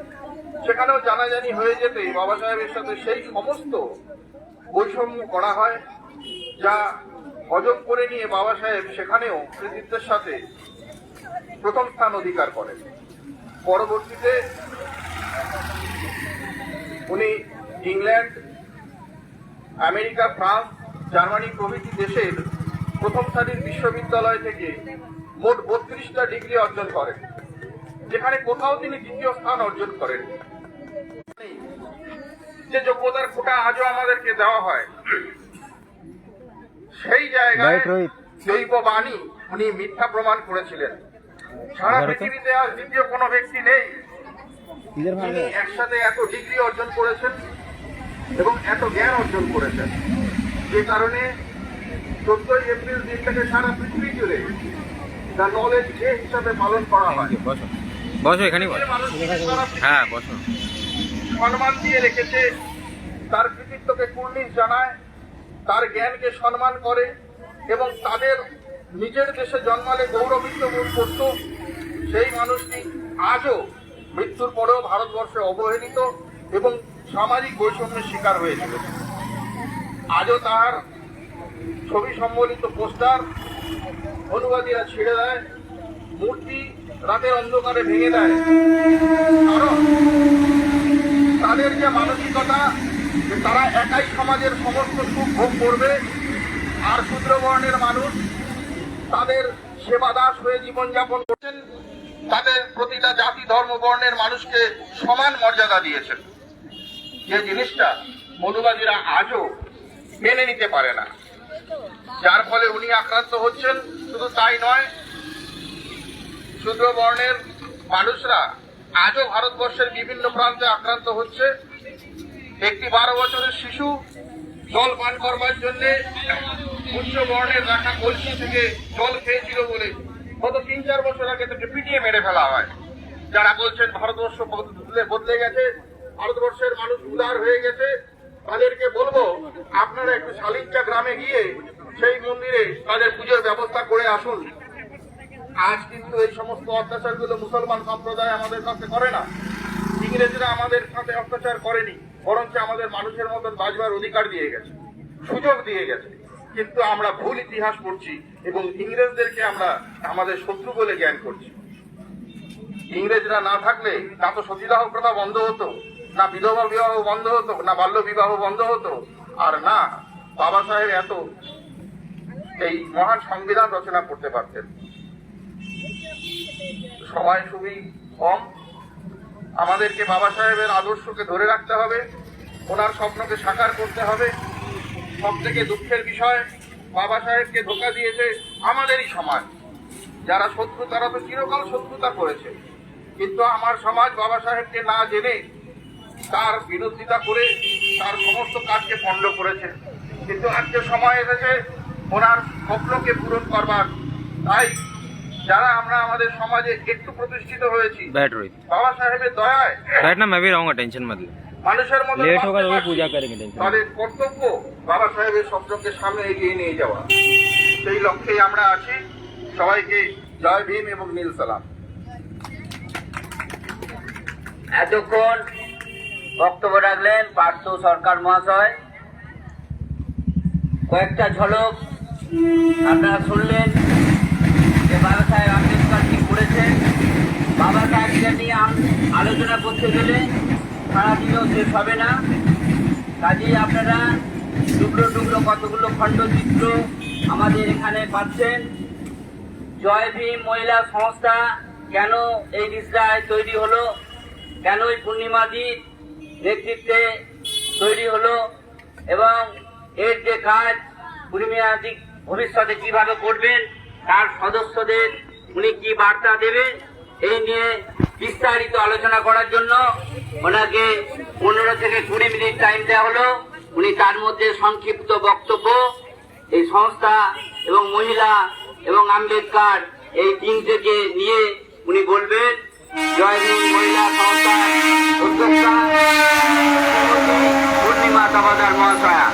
সেখানেও জানাজানি হয়ে যেতে বাবা সাহেবের সাথে সেই সমস্ত বৈষম্য করা হয়, যা হজম করে নিয়ে বাবা সাহেব সেখানেও কৃতিত্বের সাথে প্রথম স্থান অধিকার করেন। পরবর্তীতে উনি ইংল্যান্ড, আমেরিকা, ফ্রান্স, জার্মানি প্রভৃতি দেশের প্রথম সারির বিশ্ববিদ্যালয় থেকে মোট 32টা ডিগ্রি অর্জন করেন, যেখানে কোথাও তিনি দ্বিতীয় স্থান অর্জন করেন। যে যোগ্যতার কোটা আজও আমাদেরকে দেওয়া হয়, সেই জায়গায় দৈব বাণী উনি মিথ্যা প্রমাণ করেছিলেন। সারা পৃথিবীতে আর দ্বিতীয় কোনো ব্যক্তি নেই যিনি একসাথে এত ডিগ্রি অর্জন করেছেন এবং এত জ্ঞান অর্জন করেছেন, যে কারণে 14 এপ্রিল দিনটাকে সারা পৃথিবী জুড়ে দ্য নলেজ ডে হিসাবে পালন করা হয়। বসো এখানে, হ্যাঁ বসো। সম্মান দিয়ে রেখেছে, তার কৃতিত্বকে কুর্নিশ জানায়, তার জ্ঞানকে সম্মান করে এবং তাদের নিজের দেশে জন্মালে গৌরবিত বোধ করত। সেই মানুষটি আজও মৃত্যুর পরেও ভারতবর্ষে অবহেলিত এবং সামাজিক বৈষম্যের শিকার হয়ে চলেছে। আজও তার ছবি সম্বলিত পোস্টার অনুবাদীরা ছিঁড়ে দেয়, মূর্তি রাতের অন্ধকারে ভেঙে দেয়, কারণ তাদের যে মানসিকতা যে তারা একাই সমাজের সমস্ত সুখ ভোগ করবে, আর শূদ্র বর্ণের মানুষ তাদের সেবাদাস হয়ে জীবনযাপন করছেন। তাদের প্রতিটা জাতি ধর্ম বর্ণের মানুষকে সমান মর্যাদা দিয়েছেন, যে জিনিসটা মনুবাদীরা আজও মেনে নিতে পারে না, যার ফলে উনি আক্রান্ত হচ্ছেন। শুধু তাই নয়, শূদ্র বর্ণের মানুষরা আজও ভারতবর্ষের বিভিন্ন প্রান্তে আক্রান্ত হচ্ছে। একটি 12 বছরের শিশু জল পান করবার জন্য উচ্চ বর্ণের রাখা কলসি থেকে জল খেয়েছিল বলে গত 3-4 বছর আগে তাকে পিটিয়ে মেরে ফেলা হয়। যারা বলছেন ভারতবর্ষ বদলে গেছে, ভারতবর্ষের মানুষ উদার হয়ে গেছে, তাদেরকে বলবো আপনারা একটু শালিঞ্চা গ্রামে গিয়ে সেই মন্দিরে তাদের পুজোর ব্যবস্থা করে আসুন। আজ কিন্তু এই সমস্ত অত্যাচারগুলো মুসলমান সম্প্রদায় আমাদের কাছে করে না। ইংরেজরা আমাদের সাথে অত্যাচার করেনি, বরঞ্চ আমাদের মানুষের মতন বাঁচবার অধিকার দিয়ে গেছে, সুযোগ দিয়ে গেছে। কিন্তু আমরা ভুল ইতিহাস পড়ছি এবং ইংরেজদেরকে আমরা আমাদের শত্রু বলে জ্ঞান করছি। ইংরেজরা না থাকলে না তো সতীদাহ প্রথা বন্ধ হতো, না বিধবা বিবাহ বন্ধ হতো, না বাল্য বিবাহ বন্ধ হতো, আর না বাবা সাহেব এত এই মহান সংবিধান রচনা করতে পারতেন। সময় খুবই কম, আমাদেরকে বাবা সাহেবের আদর্শকে ধরে রাখতে হবে, ওনার স্বপ্নকে সাকার করতে হবে। সব থেকে দুঃখের বিষয়, বাবা সাহেবকে ধোঁকা দিয়েছে আমাদেরই সমাজ। যারা শত্রু তারা তো চিরকাল শত্রুতা করেছে, কিন্তু আমার সমাজ বাবা সাহেবকে না জেনে তার বিরোধিতা করে তার সমস্ত কাজকে পণ্ড করেছে। কিন্তু আজকে সময় এসেছে ওনার স্বপ্নকে পূরণ করবার। তাই যারা আমরা আমাদের সমাজে একটু প্রতিষ্ঠিত হয়েছি বাবা সাহেবের দয়ায়, মানুষের মতো তাদের কর্তব্য বাবা সাহেবের স্বপ্নকে সামনে এগিয়ে নিয়ে যাওয়া। সেই লক্ষ্যেই আমরা আছি। সবাইকে জয় ভীম এবং নীল সালাম। এতক্ষণ বক্তব্য রাখলেন পার্থ সরকার মহাশয়। কয়েকটা ঝলক আপনারা শুনলেন যে বাবা সাহেব আম্বেদকর কি করেছেন। বাবা সাহেবকে নিয়ে আলোচনা করতে গেলে সারাদিনও শেষ হবে না। কাজেই আপনারা টুকরো টুকরো কতগুলো খণ্ডচিত্র আমাদের এখানে পাচ্ছেন। জয় ভীম মহিলা সংস্থা কেন এই রিসরায় তৈরি হলো, কেন এই পূর্ণিমাদির নেতৃত্বে তৈরি হলো এবং এর যে কাজ পূর্ণিমাদি ভবিষ্যতে কিভাবে করবেন, তার সদস্যদের উনি কি বার্তা দেবেন, এই নিয়ে বিস্তারিত আলোচনা করার জন্য ওনাকে 15 থেকে 20 মিনিট টাইম দেওয়া হলো। উনি তার মধ্যে সংক্ষিপ্ত বক্তব্য এই সংস্থা এবং মহিলা এবং আম্বেদকর এই তিনটেকে নিয়ে উনি বলবেন। জয় হিন্দ মহিলা সংস্থার উদ্যোক্তা পূর্ণিমা দাবাদার মহাশয়া।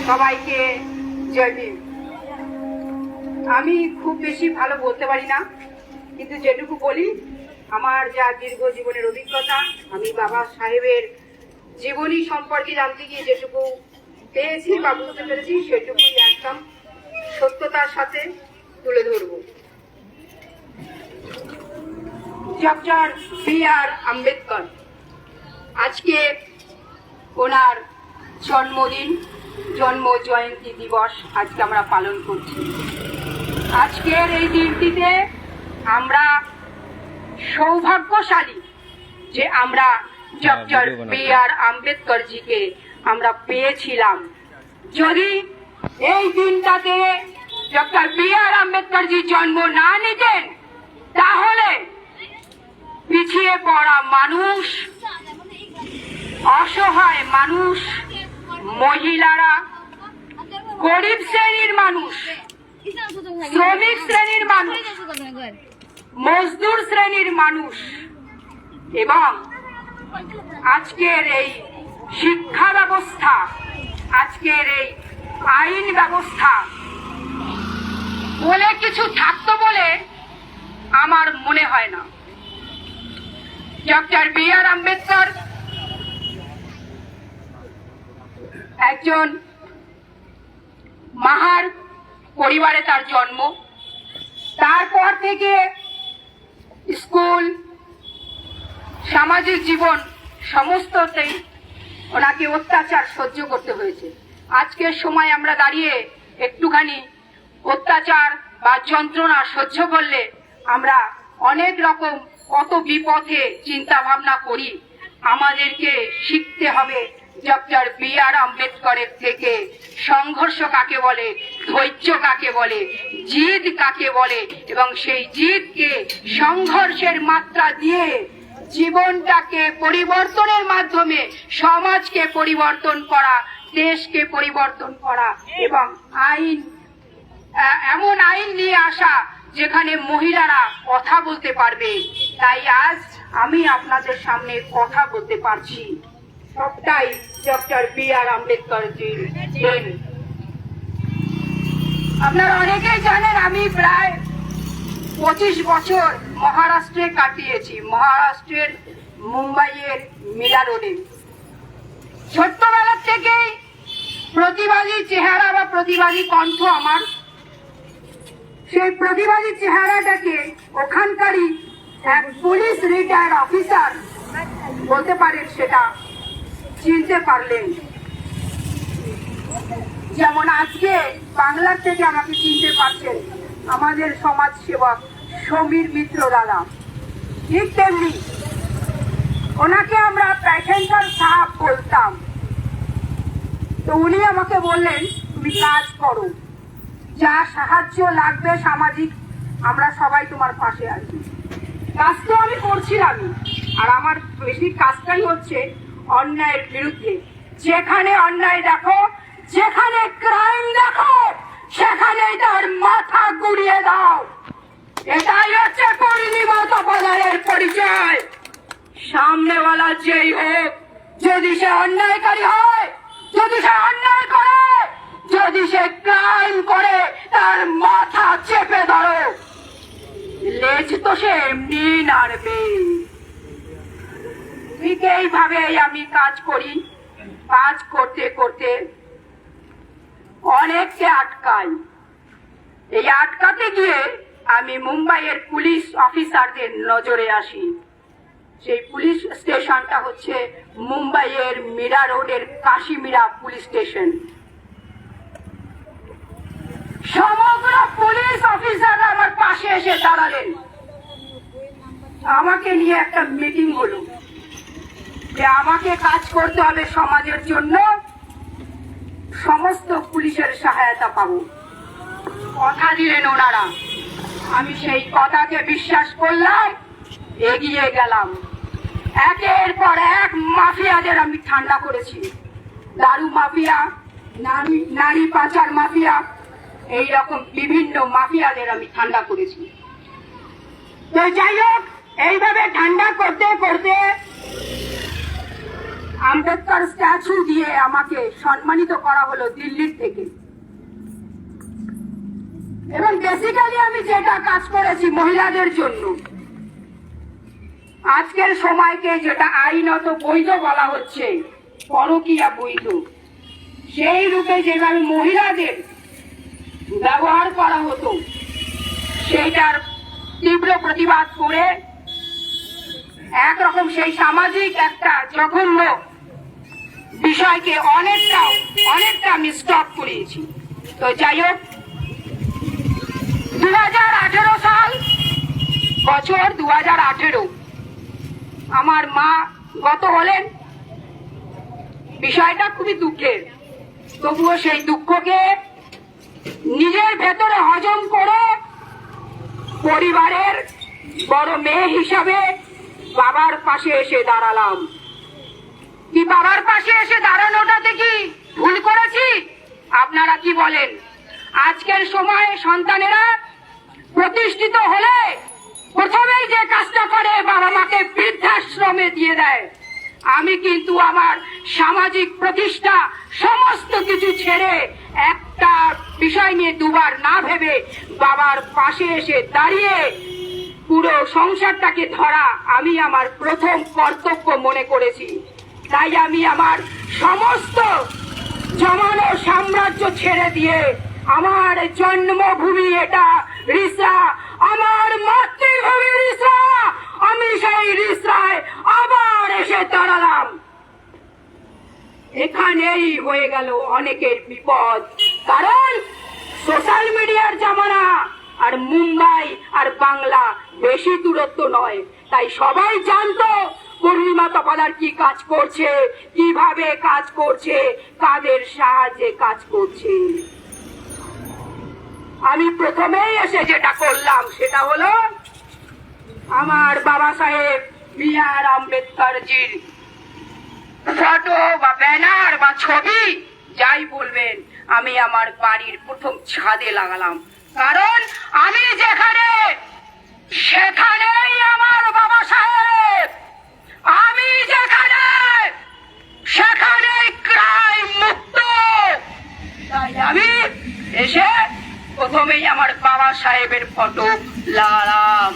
সবাইকে জয় ভীম। আমি খুব বেশি ভালো বলতে পারি না, কিন্তু যেটুকু বলি আমার যা দীর্ঘ জীবনের অভিজ্ঞতা, আমি বাবা সাহেবের জীবনী সম্পর্কে জানতে গিয়ে যেটুকু পেয়েছি বা বুঝতে পেরেছি সেটুকুই একদম সত্যতার সাথে তুলে ধরব। Doctor B.R.. আম্বেদকর, আজকে ওনার জন্মদিন, জন্ম জয়ন্তী দিবস আজকে আমরা পালন করছি। আজকের এই দিনটিতে আমরা সৌভাগ্যশালী যে আমরা ডক্টর বি.আর. আম্বেদকরজিকে আমরা পেয়েছিলাম। যদি এই দিনটাতে ডক্টর বি.আর. আম্বেদকরজি জন্ম না নিতেন তাহলে পিছিয়ে পড়া মানুষ, অসহায় মানুষ, মহিলারা, গরিব শ্রেণীর মানুষ, শ্রমিক শ্রেণীর মানুষ, মজদুর শ্রেণীর মানুষ এবং আজকের এই শিক্ষা ব্যবস্থা, আজকের এই আইন ব্যবস্থা বলে কিছু থাকতো বলে আমার মনে হয় না। Doctor B.R.. আম্বেদকর একজন মাহার পরিবারে তার জন্ম। তারপর থেকে স্কুল, সামাজিক জীবন সমস্ততেই ওনাকে অত্যাচার সহ্য করতে হয়েছে। আজকের সময় আমরা দাঁড়িয়ে একটুখানি অত্যাচার বা যন্ত্রণা সহ্য করলে আমরা অনেক রকম কত বিপথে চিন্তা ভাবনা করি। আমাদেরকে শিখতে হবে ডক্টর বি.আর. আম্বেদকরের থেকে সংঘর্ষ কাকে বলে, ধৈর্য কাকে বলে, জিদ কাকে বলে এবং সেই জিদকে সংঘর্ষের মাত্রা দিয়ে জীবনটাকে পরিবর্তনের মাধ্যমে সমাজকে পরিবর্তন করা, দেশকে পরিবর্তন করা এবং আইন, এমন আইন নিয়ে আসা যেখানে মহিলারা কথা বলতে পারবে। তাই আজ আমি আপনাদের সামনে কথা বলতে পারছি, সবটাই ডক্টর বি.আর. আম্বেদকরজির দেন। আপনারা অনেকেই জানেন আমি প্রায় 25 বছর মহারাষ্ট্রে কাটিয়েছি, মহারাষ্ট্রের মুম্বাইয়ের মিলা রোডে। ছোট্টবেলার থেকেই প্রতিবাদী চেহারা বা প্রতিবাদী কণ্ঠ আমার। সেই প্রতিবাদী চেহারাটাকে ওখানকারই এক পুলিশ রিটায়ার্ড অফিসার বলতে পারেন সেটা চিনতে পারলেন। যেমন আজকে বাংলার থেকে আমাকে চিনতে পারছেন আমাদের সমাজ সেবক সমীর মিত্র দাদা, ঠিক তেমনি ওনাকে আমরা প্যাসেঞ্জার সাহেব বলতাম। তো উনি আমাকে বললেন তুমি কাজ করো, যা সাহায্য লাগবে সামাজিক আমরা সবাই তোমার পাশে আছি। কাজ তো আমি করছিলামই, আর আমার বেশি কাজটাই হচ্ছে অন্যায়ের বিরুদ্ধে। যেখানে অন্যায় দেখো, যেখানে ক্রাইম দেখো, সেখানে তার মাথা গুড়িয়ে দাও। এটাই হচ্ছে পূর্ণিমা দাবাদারের পরিচয়। সামনেওয়ালা যেই হোক, যদি সে অন্যায়কারী হয়, যদি সে অন্যায় করে, যদি সে ক্রাইম করে, তার মাথা চেপে লেজ তো সে এমনি নাড়বে। ঠিক এইভাবে আমি কাজ করি। কাজ করতে করতে অনেককে আটকাই। এই আটকাতে গিয়ে আমি মুম্বাইয়ের পুলিশ অফিসারদের নজরে আসি। সেই পুলিশ স্টেশনটা হচ্ছে মুম্বাইয়ের মীরা রোডের কাশিমীরা পুলিশ স্টেশন। সমগ্র পুলিশ অফিসাররা আমার পাশে এসে দাঁড়ালেন। আমাকে নিয়ে একটা মিটিং হলো যে আমাকে কাজ করতে হবে সমাজের জন্য, সমস্ত পুলিশের সহায়তা পাবো। কথা দিলেন ওনারা, আমি সেই কথাকে বিশ্বাস করলাম, এগিয়ে গেলাম। একের পর এক মাফিয়াদের আমি ঠান্ডা করেছি। দারু মাফিয়া, নারী পাচার মাফিয়া, এইরকম বিভিন্ন মাফিয়াদের আমি ঠান্ডা করেছি। তো যাই হোক, এইভাবে ঠান্ডা করতে করতে আম্বেদকর স্ট্যাচু দিয়ে আমাকে সম্মানিত করা হলো দিল্লির থেকে। এবং বেসিক্যালি আমি যেটা কাজ করেছি মহিলাদের জন্য, আজকের সময়কে যেটা আইনত বৈধ বলা হচ্ছে, পরকীয়া বৈধ, সেই রূপে যেভাবে মহিলাদের ব্যবহার করা হতো সেইটার তীব্র প্রতিবাদ করে একরকম সেই সামাজিক একটা জঘন্য বিষয়কে অনেকটা আমি স্টপ করিয়েছি। তো যাই হোক, 2018 সাল, বছর 2018, আমার মা গত হলেন। বিষয়টা খুবই দুঃখের, তবুও সেই দুঃখকে নিজের ভেতরে হজম করে পরিবারের বড় মেয়ে হিসাবে বাবার পাশে এসে দাঁড়ালাম। কি বাবার পাশে এসে দাঁড়ানোটাতে কি ভুল করেছি? আপনারা কি বলেন? আজকের সময়ে সন্তানেরা প্রতিষ্ঠিত হলে প্রথমেই যে কাজটা করে বাবা মাকে বৃদ্ধাশ্রমে দিয়ে দেয়। আমি কিন্তু আমার সামাজিক প্রতিষ্ঠা সমস্ত কিছু ছেড়ে একটা বিষয় নিয়ে দুবার না ভেবে বাবার পাশে এসে দাঁড়িয়ে পুরো সংসারটাকে ধরা আমি আমার প্রথম কর্তব্য মনে করেছি। তাই আমি আমার সমস্ত জমানো সাম্রাজ্য ছেড়ে দিয়ে, আমার জন্মভূমি এটা রিসরা, আমার মাতৃভূমি রিসরা, আমি সেই রিসরায় আবার এসে দাঁড়ালাম। এখানেই হয়ে গেল অনেকের বিপদ, কারণ সোশ্যাল মিডিয়ার জামানা, আর মুম্বাই আর বাংলা বেশি দূরত্ব নয়। তাই সবাই জানতো পূর্ণিমা তপাদার কি কাজ করছে, কিভাবে কাজ করছে, কাদের সাহায্যে কাজ করছে। আমি প্রথমেই এসে যেটা করলাম সেটা হলো আমার বাবা সাহেব বি.আর. আম্বেদকরজির ফটো বা ব্যানার বা ছবি যাই বলবেন আমি আমার বাড়ির প্রথম ছাদে লাগালাম। কারণ আমি যেখানে সেখানেই আমার বাবা সাহেব, আমি যেখানে সেখানেই ক্রাইম মুক্ত। তাই আমি এসে প্রথমেই আমার বাবা সাহেবের ফটো লাগালাম,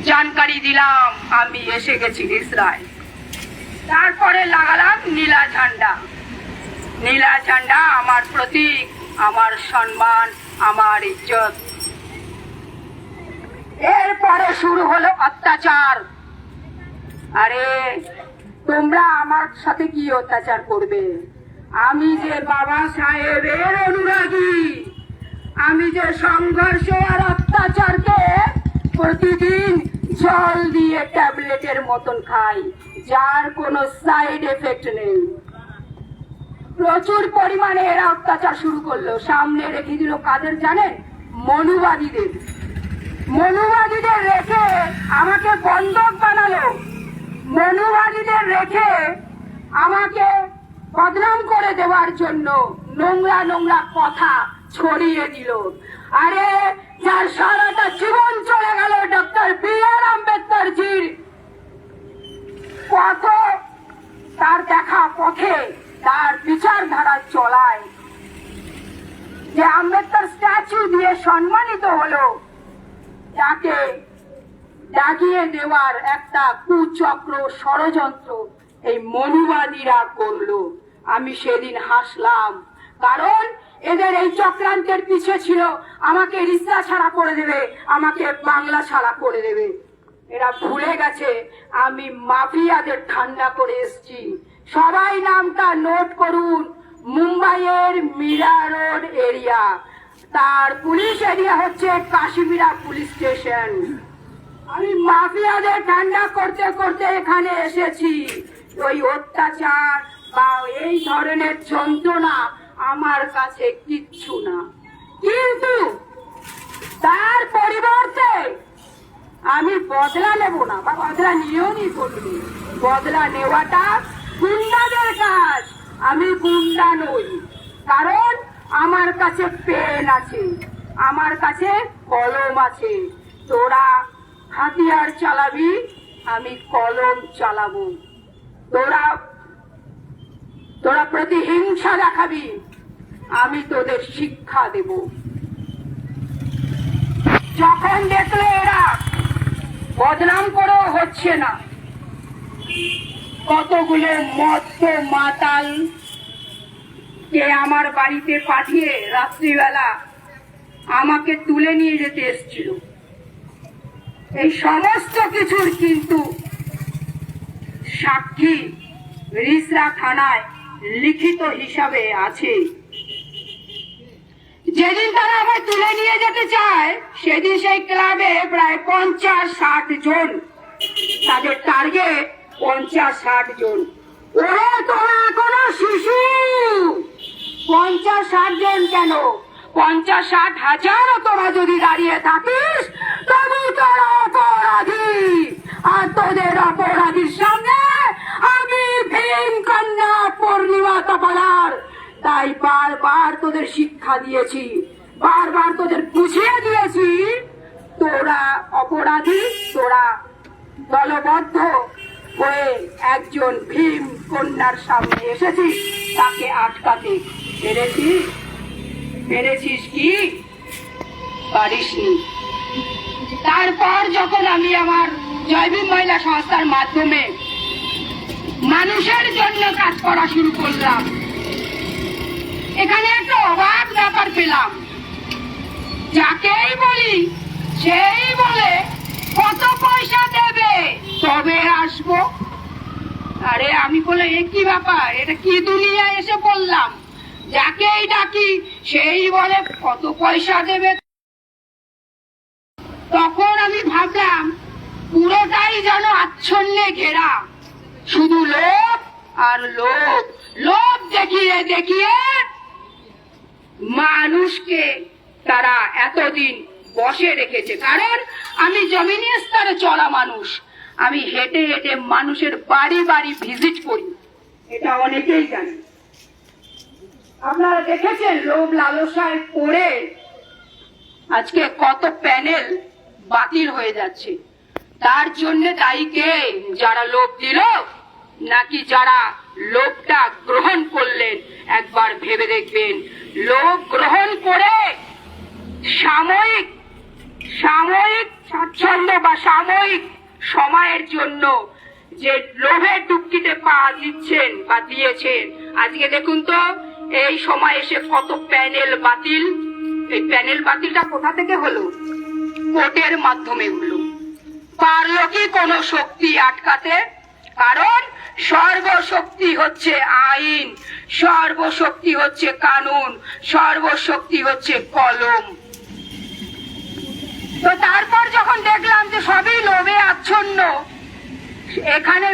জানকারি দিলাম আমি এসে গেছি রিসরায়। তারপরে লাগালাম নীলা ঝান্ডা। নীলা ঝান্ডা আমার প্রতীক, আমার সম্মান, আমার ইজ্জত। এরপরে শুরু হলো অত্যাচার। আরে তোমরা আমার সাথে কি অত্যাচার করবে? আমি যে বাবা সাহেবের অনুরাগী, আমি যে সংঘর্ষ আর অত্যাচারকে প্রতিদিন জল দিয়ে ট্যাবলেটের মতন খাই, যার কোনো সাইড এফেক্ট নেই। প্রচুর পরিমাণে এরা অত্যাচার শুরু করলো। সামনে রেখে দিল কাদের জানেন? মনুবাদীদের। মনুবাদীদের রেখে আমাকে বন্ধক বানালো। মনুবাদীদের রেখে আমাকে বদনাম করে দেওয়ার জন্য নোংরা নোংরা কথা ছড়িয়ে দিল। আরে যার সারাটা জীবন চলে গেল ডক্টর বি.আর. আম্বেদকরজির পথ, তার দেখা পথে, তার বিচারধারায় চলায়, যে আম্বেদকর স্ট্যাচু দিয়ে সম্মানিত হলো, তাকে দাগিয়ে দেওয়ার একটা কুচক্র ষড়যন্ত্র এই মনুবাদীরা করলো। আমি সেদিন হাসলাম, কারণ এদের এই চক্রান্তের পিছে ছিল আমাকে রিসা ছাড়া করে দেবে, আমাকে বাংলা ছাড়া করে দেবে। এরা ভুলে গেছে আমি মাফিয়াদের ঠান্ডা করে এসছি। সবাই নামটা নোট করুন, মুম্বাইয়ের মীরা রোড এরিয়া, তার পুলিশ এরিয়া হচ্ছে কাশ্মীরা পুলিশ স্টেশন। আমি মাফিয়াদের ঠান্ডা করতে করতে এখানে এসেছি। ওই অত্যাচার বা এই ধরনের যন্ত্রণা আমার কাছে কিচ্ছু না, কিন্তু তার পরিবর্তে আমি বদলা নেব না, বা বদলা নিয়েও নি করবি। বদলা নেওয়াটা গুন্ডাদের কাজ, আমি গুন্ডা নই। কারণ আমার কাছে পেন আছে, আমার কাছে কলম আছে। তোরা হাতিয়ার চালাবি, আমি কলম চালাবো। তোরা প্রতিহিংসা দেখাবি, আমি তোদের শিক্ষা দেব। যখন দেখলে এরা বদনাম করেও হচ্ছে না, কতগুলো মত্ত মাতাল কে আমার বাড়িতে পাঠিয়ে রাত্রিবেলা আমাকে তুলে নিয়ে যেতে এসেছিল। এই সমস্ত কিছুর কিন্তু সাক্ষী রিসরা থানায় লিখিত হিসাবে আছে। যেদিন তারা আবার তুলে নিয়ে যেতে চায়, সেদিন সেই ক্লাবে প্রায় 50-60 জন, তাদের টার্গেট 50-60 জন। ওরে তোরা এখনো শিশু, 50-60 জন কেন, 50-60 হাজারও তোরা যদি দাঁড়িয়ে থাকিস, তবু তোরা অপরাধী। আর তোদের অপরাধীর সামনে আমি ভীম কন্যা পূর্ণিমা তপালার। তাই বারবার তোদের শিক্ষা দিয়েছি, বারবার তোদের বুঝিয়ে দিয়েছি, তোরা অপরাধী, তোরা দলবদ্ধ হয়ে একজন ভীম কন্যার সামনে এসেছিস, তাকে আটকাতে পেরেছিস কি? পারিসনি। তারপর যখন আমি আমার জয়ভীম মহিলা সংস্থার মাধ্যমে মানুষের জন্য কাজ করা শুরু করলাম, এখানে একটা অবাক ব্যাপার পেলাম। যাকেই বলি সেই বলে কত পয়সা দেবে তবে আসবো। আরে আমি বলে এ কি ব্যাপার, এটা কি দুনিয়ায় এসে বললাম। যাকেই ডাকি সেই বলে কত পয়সা দেবে। তখন আমি ভাবলাম পুরোটাই যেন আচ্ছন্নে ঘেরা, শুধু লোভ আর লোভ। লোভ দেখিয়ে দেখিয়ে মানুষকে তারা এতদিন বসে রেখেছে। কারণ আমি জমিনি স্তরে চলা মানুষ, আমি হেঁটে হেঁটে মানুষের বাড়ি বাড়ি ভিজিট করি, এটা অনেকেই জানে। আপনারা দেখেছেন লোভ লালসায় পড়ে আজকে কত প্যানেল বাতিল হয়ে যাচ্ছে। তার জন্য দায়ী কে? যারা লোভ দিল নাকি যারা লোভটা গ্রহণ করলেন? একবার ভেবে দেখবেন। লোভ গ্রহণ করে সাময়িক স্বাচ্ছন্দ্য বা সাময়িক সময়ের জন্য যে লোভের ডুবকিতে পা দিচ্ছেন বা দিয়েছেন, আজকে দেখুন তো এই সময় এসে কত প্যানেল বাতিল। এই প্যানেল বাতিলটা কোথা থেকে হলো? কোর্টের মাধ্যমে হলো। পারলো কি কোনো শক্তি আটকাতে? কারণ সর্বশক্তি হচ্ছে আইন, সর্বশক্তি হচ্ছে কানুন, সর্বশক্তি হচ্ছে কলম। তো তারপর যখন দেখলাম যে সবই লোভে আচ্ছন্ন, এখানে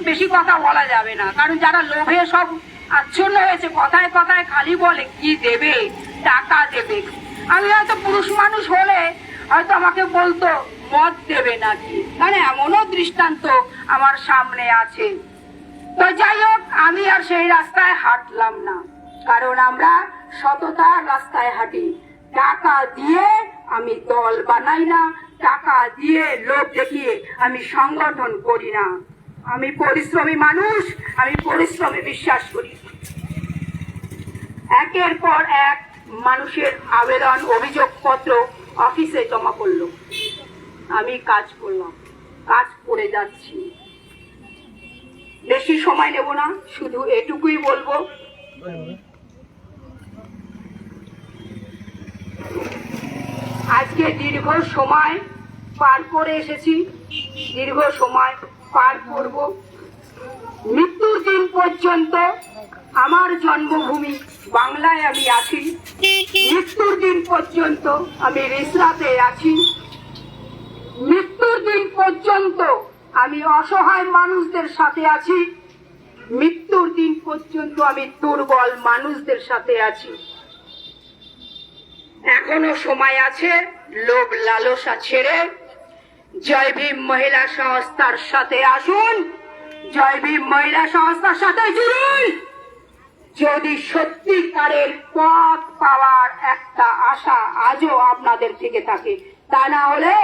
বেশি কথা বলা যাবে না। কারণ যারা লোভে সব আচ্ছন্ন হয়েছে, কথায় কথায় খালি বলে কি দেবে, টাকা দেবে। আমি হয়তো পুরুষ মানুষ হলে হয়তো আমাকে বলতো মদ দেবে নাকি, মানে এমনও দৃষ্টান্ত আমার সামনে আছে। তো যাই হোক, আমি আর সেই রাস্তায় হাঁটলাম না, কারণ আমরা সততার রাস্তায় হাঁটি। টাকা দিয়ে আমি দল বানাই না, টাকা দিয়ে লোভ দেখিয়ে আমি সংগঠন করি না। আমি পরিশ্রমী মানুষ, আমি পরিশ্রমে বিশ্বাস করি। একের পর এক মানুষের আবেদন অভিযোগপত্র অফিসে জমা করলো। আমি কাজ করলাম, কাজ করে যাচ্ছি। বেশি সময় নেব না, শুধু এটুকুই বলবো, আজকে দীর্ঘ সময় পার করে এসেছি, দীর্ঘ সময় পার করব। মৃত্যুর দিন পর্যন্ত আমার জন্মভূমি বাংলায় আমি আছি, মৃত্যুর দিন পর্যন্ত আমি রিসরাতে আছি, মৃত্যুর দিন পর্যন্ত আমি অসহায় মানুষদের সাথে আছি, মৃত্যুর দিন পর্যন্ত আমি দুর্বল মানুষদের সাথে আছি। এখনো সময় আছে, লোভ লালসা ছেড়ে জয় ভীম মহিলা সংস্থার সাথে আসুন, জয় ভীম মহিলা সংস্থার সাথে জুড়ুন। যদি সত্যিকারের পথ পাওয়ার একটা আশা আজও আপনাদের থেকে থাকে, তা না হলে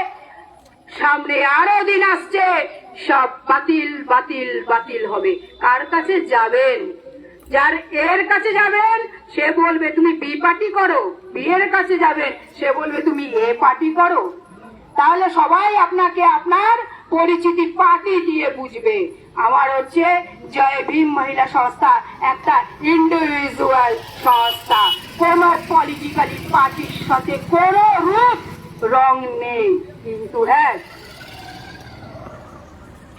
সামনে আরো দিন আসছে, সব বাতিল বাতিল বাতিল হবে। কার কাছে যাবেন? যার এর কাছে যাবেন সে বলবে তুমি বি পার্টি করো, বি এর কাছে যাবেন সে বলবে তুমি এ পার্টি করো। তাহলে সবাই আপনাকে আপনার পরিচিতি পার্টি দিয়ে বুঝবে। আমার হচ্ছে জয় ভীম মহিলা সংস্থা একটা ইন্ডিভিজুয়াল সংস্থা, কোন পলিটিক্যালি পার্টির সাথে কোন রূপ রং নেই, কিন্তু হ্যাঁ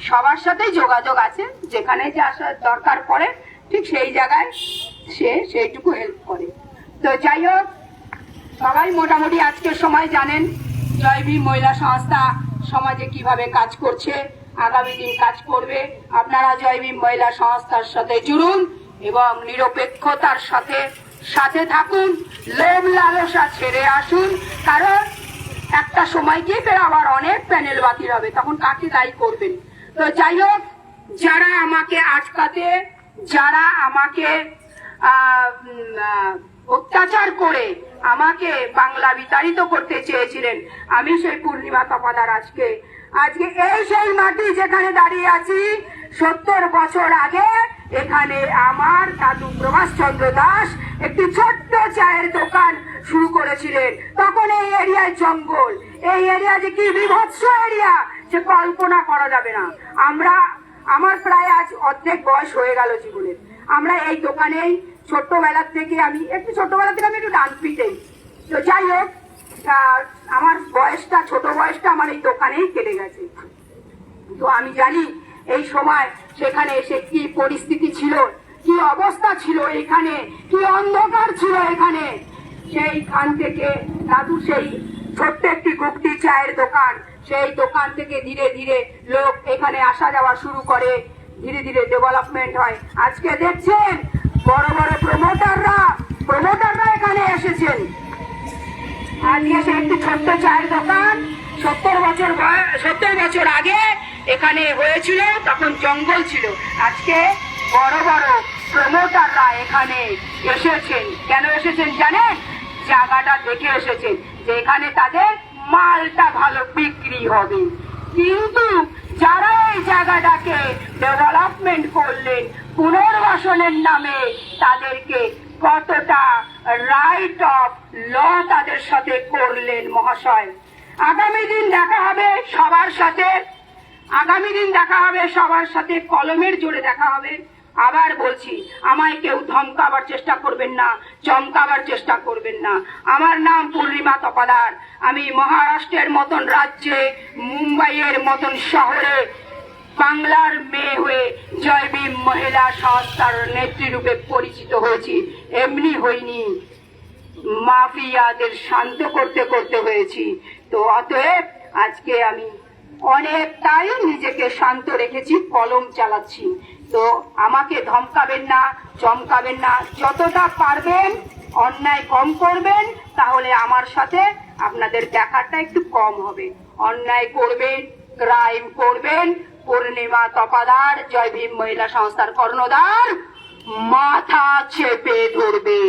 সবার সাথেই যোগাযোগ আছে, যেখানে যে আসার দরকার পড়ে ঠিক সেই জায়গায় সে সেইটুকু হেল্প করে। তো যাই হোক, সবাই মোটামুটি আজকের সময় জানেন জয় ভীম মহিলা সংস্থা সমাজে কিভাবে কাজ করছে, আগামী দিন কাজ করবে। আপনারা জয় ভীম মহিলা সংস্থার সাথে জুড়ুন এবং নিরপেক্ষতার সাথে সাথে থাকুন, লোভ লালসা ছেড়ে আসুন। কারণ একটা সময় গিয়ে ফের আবার অনেক প্যানেল বাতিল হবে, তখন কাকে দায়ী করবেন? তো যাই হোক, যারা আমাকে আটকাতে, যারা আমাকে অত্যাচার করে আমাকে বাংলা বিতাড়িত করতে চেয়েছিলেন, আমি সেই পূর্ণিমা তপাদার আজকে এই সেই মাটি যেখানে দাঁড়িয়ে আছি, 70 বছর আগে এখানে আমার দাদু প্রভাষ চন্দ্র দাস একটি ছোট্ট চায়ের দোকান শুরু করেছিলেন। তখন এই এরিয়ায় জঙ্গল, এই এরিয়া যে কি বিভৎস এরিয়া সে কল্পনা করা যাবে না। আমার প্রায় আজ অর্ধেক বয়স হয়ে গেল জীবনের। আমরা এই দোকানেই ছোট্টবেলা থেকে আমি একটু ডান পিটেই। তো যাই হোক, আমার বয়সটা, ছোট বয়সটা আমার এই দোকানেই কেটে গেছে। তো আমি জানি এই সময় সেখানে এসে কি পরিস্থিতি ছিল, কি অবস্থা ছিল এখানে, কি অন্ধকার ছিল এখানে। সেইখান থেকে দাদু সেই ছোট্ট একটি গুপ্তি চায়ের দোকান, সেই দোকান থেকে ধীরে ধীরে লোক এখানে আসা যাওয়া শুরু করে, ধীরে ধীরে ডেভেলপমেন্ট হয়। আজকে দেখছেন বড় বড় প্রমোটাররা এখানে এসেছেন। আজকে সে একটি ছোট্ট চায়ের দোকান 70 বছর আগে এখানে হয়েছিল, তখন জঙ্গল ছিল। আজকে বড় বড় প্রমোটাররা এখানে এসেছেন। কেন এসেছেন জানেন? জায়গাটা দেখে এসেছেন যে এখানে তাদের মালটা ভালো বিক্রি হবে। কিন্তু যারা এই জায়গাটাকে ডেভেলপমেন্ট করলেন পুনর্বাসনের নামে, তাদেরকে কতটা রাইট অফ ল তাদের সাথে করলেন মহাশয়। আগামী দিন দেখা হবে সবার সাথে, আগামী দিন দেখা হবে সবার সাথে, কলমের জোরে দেখা হবে। আবার বলছি, আমায় কেউ ধমকাবার চেষ্টা করবেন না, চমকাবার চেষ্টা করবেন না। আমার নাম পূর্ণিমা তপাদার। আমি মহারাষ্ট্রের মতন রাজ্যে, মুম্বাইয়ের মতন শহরে বাংলার মেয়ে হয়ে জয় ভীম মহিলা সংস্থার নেত্রীরূপে পরিচিত হয়েছি। এমনি হইনি, মাফিয়াদের শান্ত করতে করতে হয়েছি। তো অতএব আজকে আমি অনেকটাই নিজেকে শান্ত রেখেছি, কলম চালাচ্ছি। তো আমাকে ধমকাবেন না, চমকাবেন না। যতটা পারবেন অন্যায় কম করবেন, তাহলে আমার সাথে আপনাদের দেখাটা একটু কম হবে। অন্যায় করবেন, ক্রাইম করবেন, পূর্ণিমা তপাদার জয় ভীম মহিলা সংস্থার কর্ণধার মাথা চেপে ধরবে।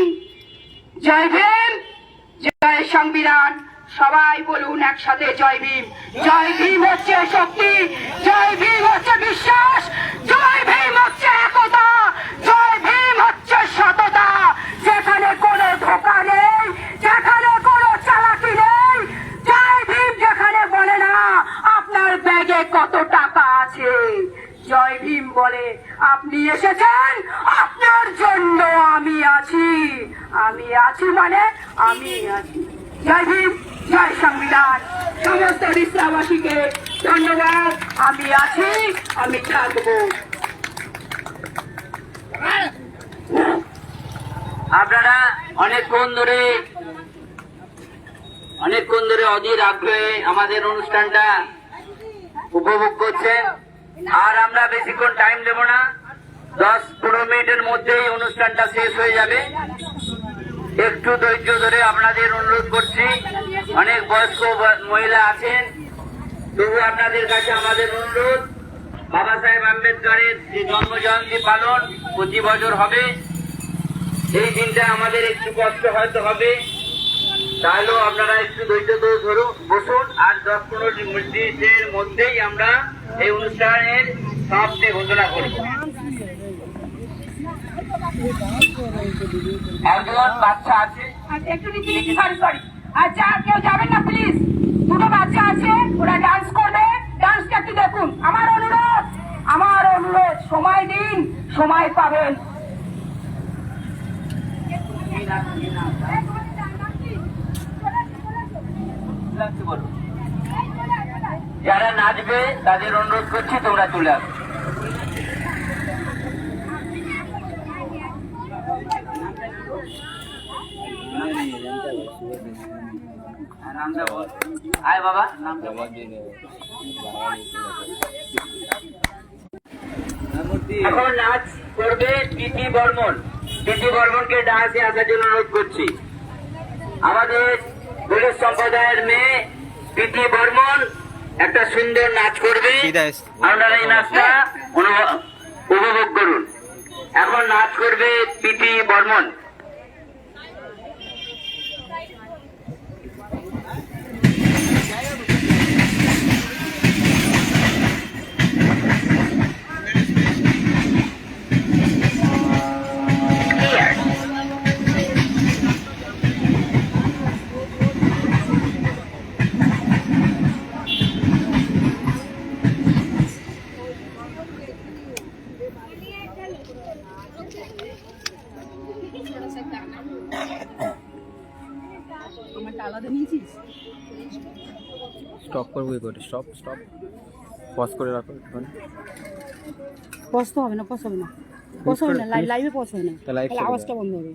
জয় ভীম, জয় সংবিধান। সবাই বলুন একসাথে জয় ভীম। জয় ভীম হচ্ছে শক্তি, জয় ভীম হচ্ছে বিশ্বাস, জয় ভীম হচ্ছে একতা, জয় ভীম হচ্ছে সততা। যেখানে কোনো ধোঁকা নেই, যেখানে কোনো চালাকি নেই, জয় ভীম যেখানে বলে না আমি আছি। জয় ভীম, জয় সংবিধান। সমস্ত রিসরাবাসীকে ধন্যবাদ। আমি আছি, আমি থাকবো। আপনারা অনেকক্ষণ ধরে অধীর আগ্রহে আমাদের অনুষ্ঠানটা উপভোগ করছেন। আর আমরা বেশিক্ষণ টাইম দেব না, 10-15 মিনিটের মধ্যেই অনুষ্ঠানটা শেষ হয়ে যাবে। একটু ধৈর্য ধরে আপনাদের অনুরোধ করছি। অনেক বয়স্ক মহিলা আছেন, তবু আপনাদের কাছে আমাদের অনুরোধ, বাবা সাহেব আম্বেদকরের যে জন্ম জয়ন্তী পালন প্রতি বছর হবে। এই দিনটা আমাদের একটু কষ্ট হয়তো হবে, তাহলেও আপনারা একটু ধৈর্য ধরে বসুন। আর 10-15 মিনিটের মধ্যেই আমরা এই অনুষ্ঠানের সমাপ্তি ঘোষণা করব। একজন বাচ্চা আছে, আচ্ছা, একটু নিচে নিচে, সরি। আচ্ছা, কেউ যাবেন না প্লিজ। দুটো বাচ্চা আছে, ওরা ডান্স করবে। ডান্সটা একটু দেখুন। আমার অনুরোধ, সময় দিন, সময় পাবেন। যারা নাচবে তাদের অনুরোধ করছি তোমরা চলে আসো। নামটা বল। আয় বাবা, নামটা বল। এখন নাচ করবে প্রীতি বর্মন। প্রীতি বর্মনকে ডান্সে আসার জন্য অনুরোধ করছি। আমাদের পুলিশ সম্প্রদায়ের মেয়ে প্রীতি বর্মন একটা সুন্দর নাচ করবে। আপনারা এই নাচটা উপভোগ করুন। এখন নাচ করবে প্রীতি বর্মন। স্টপ করবো কি করে? স্টপ পজ করে রাখো একটুখানি। পজ তো হবে না, পজ হবে না, পজ হবে না, লাইভে পজ হবে না, তা live তাহলে চলে আওয়াজটা যাবে। বন্ধ হবে।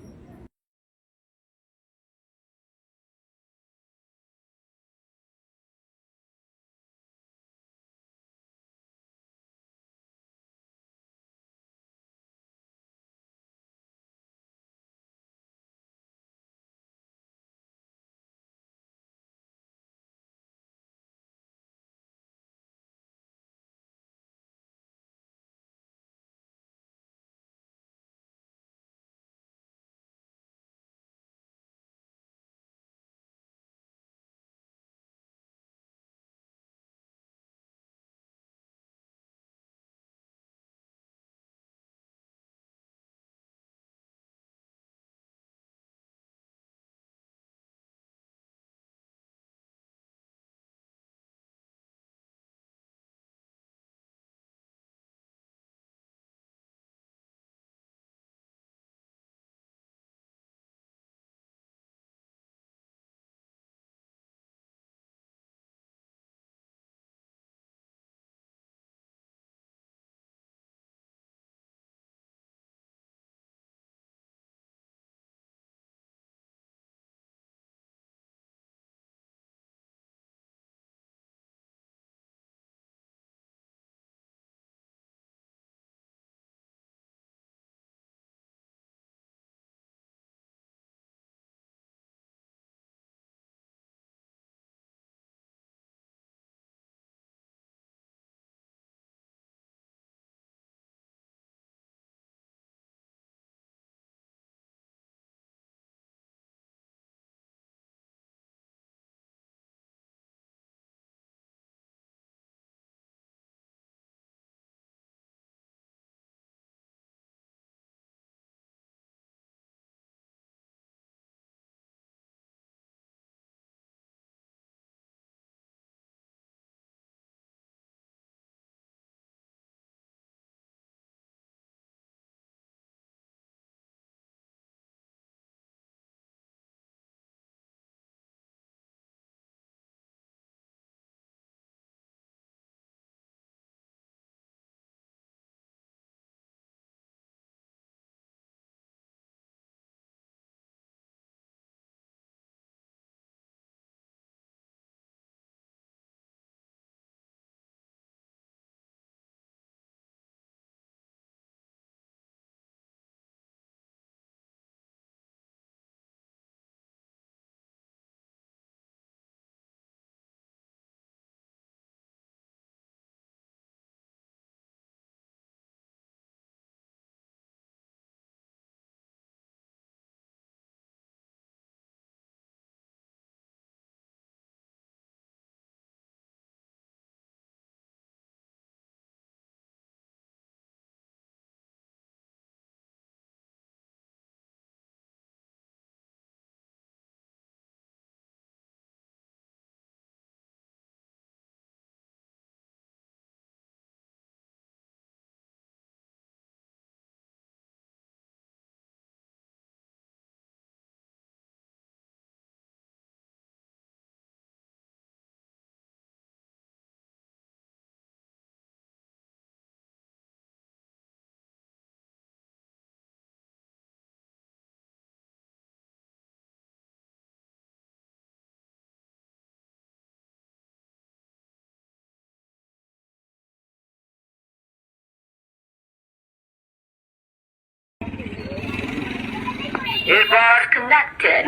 এরপর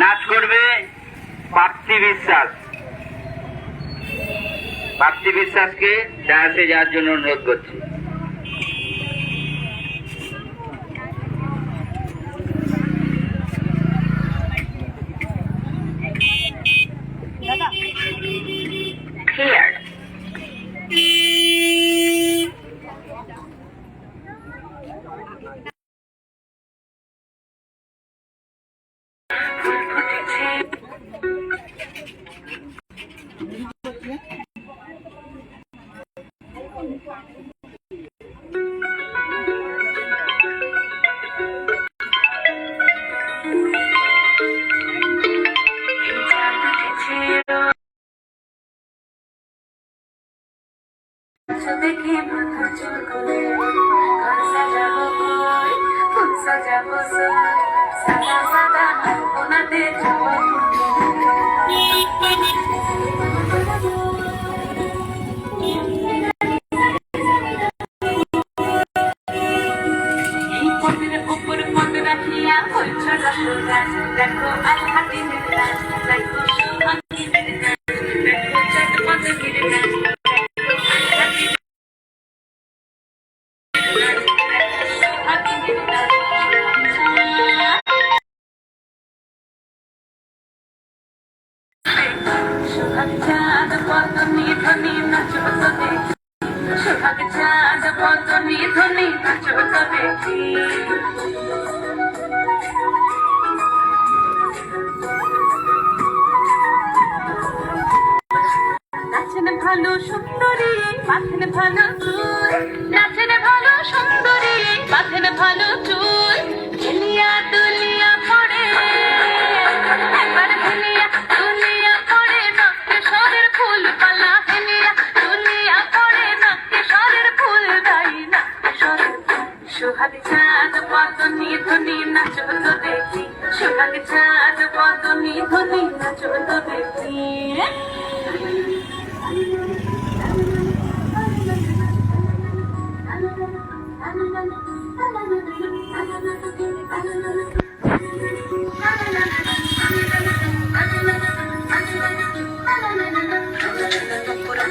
নাচ করবে প্রাপ্তি বিশ্বাস। প্রাপ্তি বিশ্বাসকে ডান্সে যাওয়ার জন্য অনুরোধ করছি। দেখি মাথা চুল করে ঘর সাজাবো বই ফুল সাজাবো সাদা সাদা ওনাতে যাবো উপর মন রাখিয়া ওই ছোট গাছ দেখো আর হাতি গাছ দেখো সুহাগী গাছ দেখো চটপট গাছ চাঁদ পদনি ধ্বনি নাচো তো দেখি সোহাগ চাঁদ পদনি ধ্বনি নাচো তো দেখি নাচেন ভালো সুন্দরী মাথেন ভালো চুল নাচেন ভালো সুন্দরী মাথেন ভালো চুল খেলিয়া দুলিয়া পড়ে একবার খেলিয়া দুলিয়া পড়ে নক্কেশ্বরের ফুল পালা হেলিয়া দুলিয়া পড়ে নক্কেশ্বরের ফুল দাই নক্কেশ্বরের সোহাগ চাঁদ পদনি ধ্বনি নাচো তো দেখি সোহাগ চাঁদ পদনি ধ্বনি নাচো তো দেখি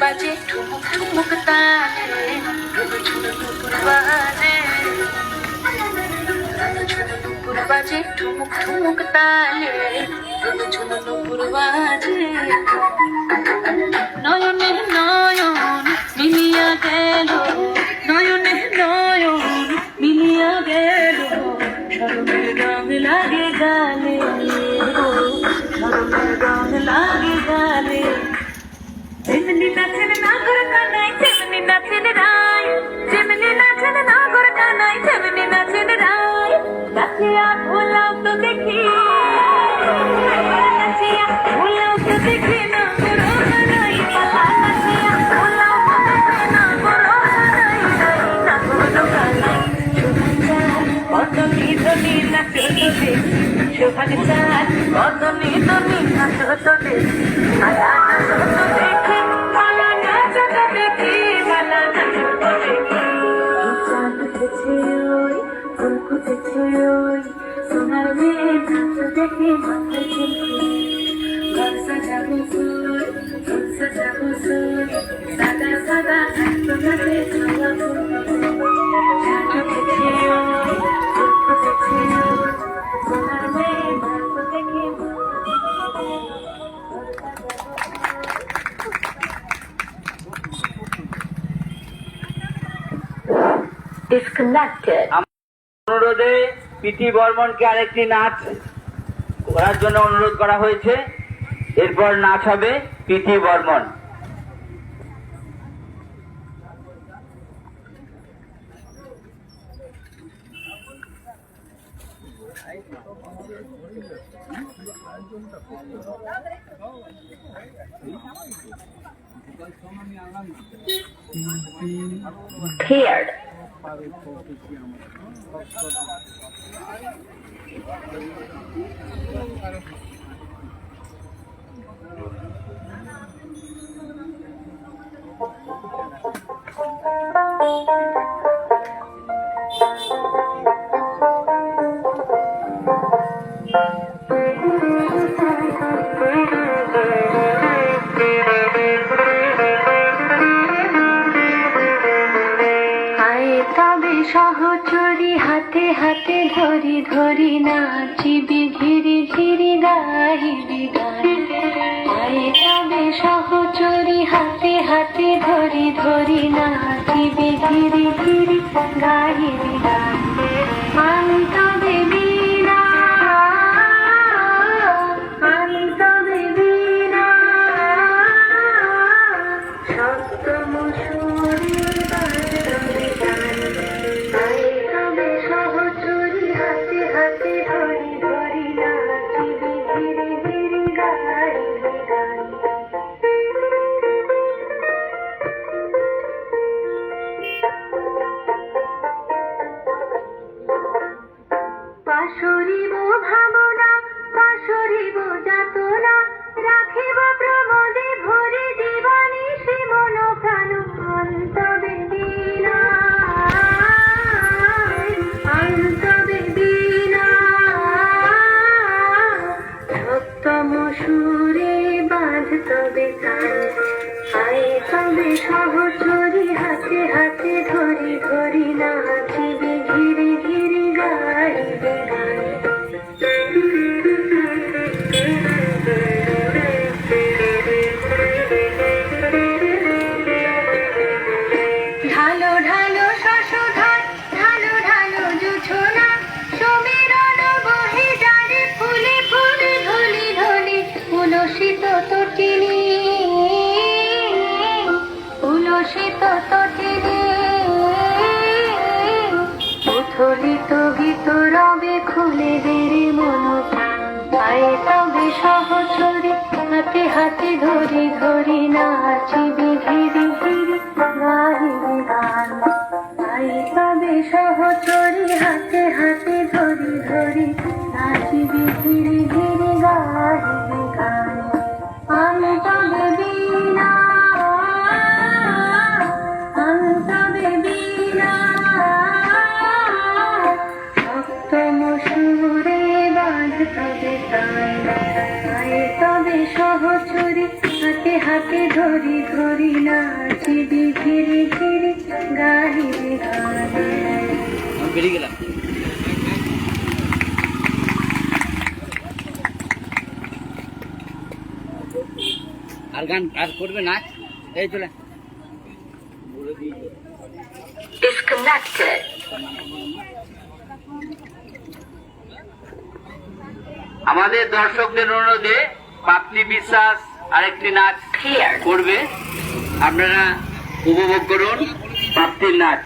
বাজে ঠুমুক ঠুমুক তালে নুপুর বাজে নুপুর বাজে ঠুমুক ঠুমুক তালে নুপুর বাজে নয়নে নয়ন মিলিয়া গেল নয়নে নয়ন মিলিয়া গেল সরমের রং লাগে গালে সরমের রং লাগে গালে যেমনি নাচেন নাগর কানাই যেমনি নাচেন রায় যেমনি নাচেন নাগর কানাই যেমনি নাচেন রায় নাচিয়া ভোলাও তো দেখি নাচিয়া ভোলাও তো দেখি না করো কানাই পালা নাচিয়া ভোলাও তো দেখি না করো কানাই না করো কানাই পদনি ধ্বনি নাচো তো দেখি সোহাগ চাঁদ পদনি ধ্বনি নাচো তো দেখি মালা নাচো তো দেখি মালা নাচো তো দেখি মালা নাচো তো দেখি চাঁদ উঠেছে ওই ফুল ফুটেছে ওই সোনার মেয়ে নাচো দেখি মাথায় চুলকি ঘর সাজাবো ফুল ফুল সাজাবো ফুল সাদা সাদা তোমাকে খাওয়াবো চাঁদ উঠেছে ওই ফুল ফুটেছে ওই সোনার মেয়ে নাচো দেখি disconnected. অনুরোধে পিটি বর্মনকে আরেকটি নাচ করার জন্য অনুরোধ করা হয়েছে। এরপর নাচ হবে পিটি বর্মন। Cleared. ধরি নাচিবি ঘিরি ঘিরি গাহিবি গান আয়ে তবে সহচরি হাতে হাতে ধরি ধরি নাচিবি ঘিরি ঘিরি গাহিবি গান আমি তবে বীণা আমি তবে বীণা সপ্তম সুরে বাজবে গান আয়ে তবে সহচরি হাতে হাতে ধরি ধরি নাচিবি ঘিরি ঘিরি গাহিবি গান পাশরিব ভাবনা পাশরিব যাতনা রাখিব প্রমোদে ভরে দিবানিশি মন প্রাণ অন্তবে বীণা অন্তবে বীণা সপ্তম সুরে বাঁধ তবে কান আয়ে তবে সহচরি হাতে হাতে ধরি ধরি নাচিবি ঘিরি ঘিরি গাইবে গান ঢালো ঢালো শশধর ঢালো ঢালো জোছনা সমীরণ বহে যারে ফুলে ফুলে ধলি ধলি উলসিত তটিনী উলসিত তটিনী উথলিত গীত রবে খুলে বেড়ে মন আয়ে তবে সহচরি হাতে হাতে ধরি ধরি নাচিবি ঘিরি ঘিরি গাহিবি গান আয়ে তবে সহচরি হাতে হাতে ধরি ধরি নাচিবি ঘিরি ঘিরি গাহিবি গান আমি তবে বীণা আমি তবে বীণা সপ্তম সুরে বাঁধ তবে তান আয়ে তবে সহচরি হাতে হাতে ধরি ধরি নাচিবি ঘিরি ঘিরি গাহিবি গান বেরিয়ে গেলাম। আর গান আর করবে নাচ এই চলে disconnected আমাদের দর্শকদের অনুরোধে পাপলি বিশ্বাস আরেকটি নাচ করবে, আপনারা উপভোগ করুন পাপলির নাচ।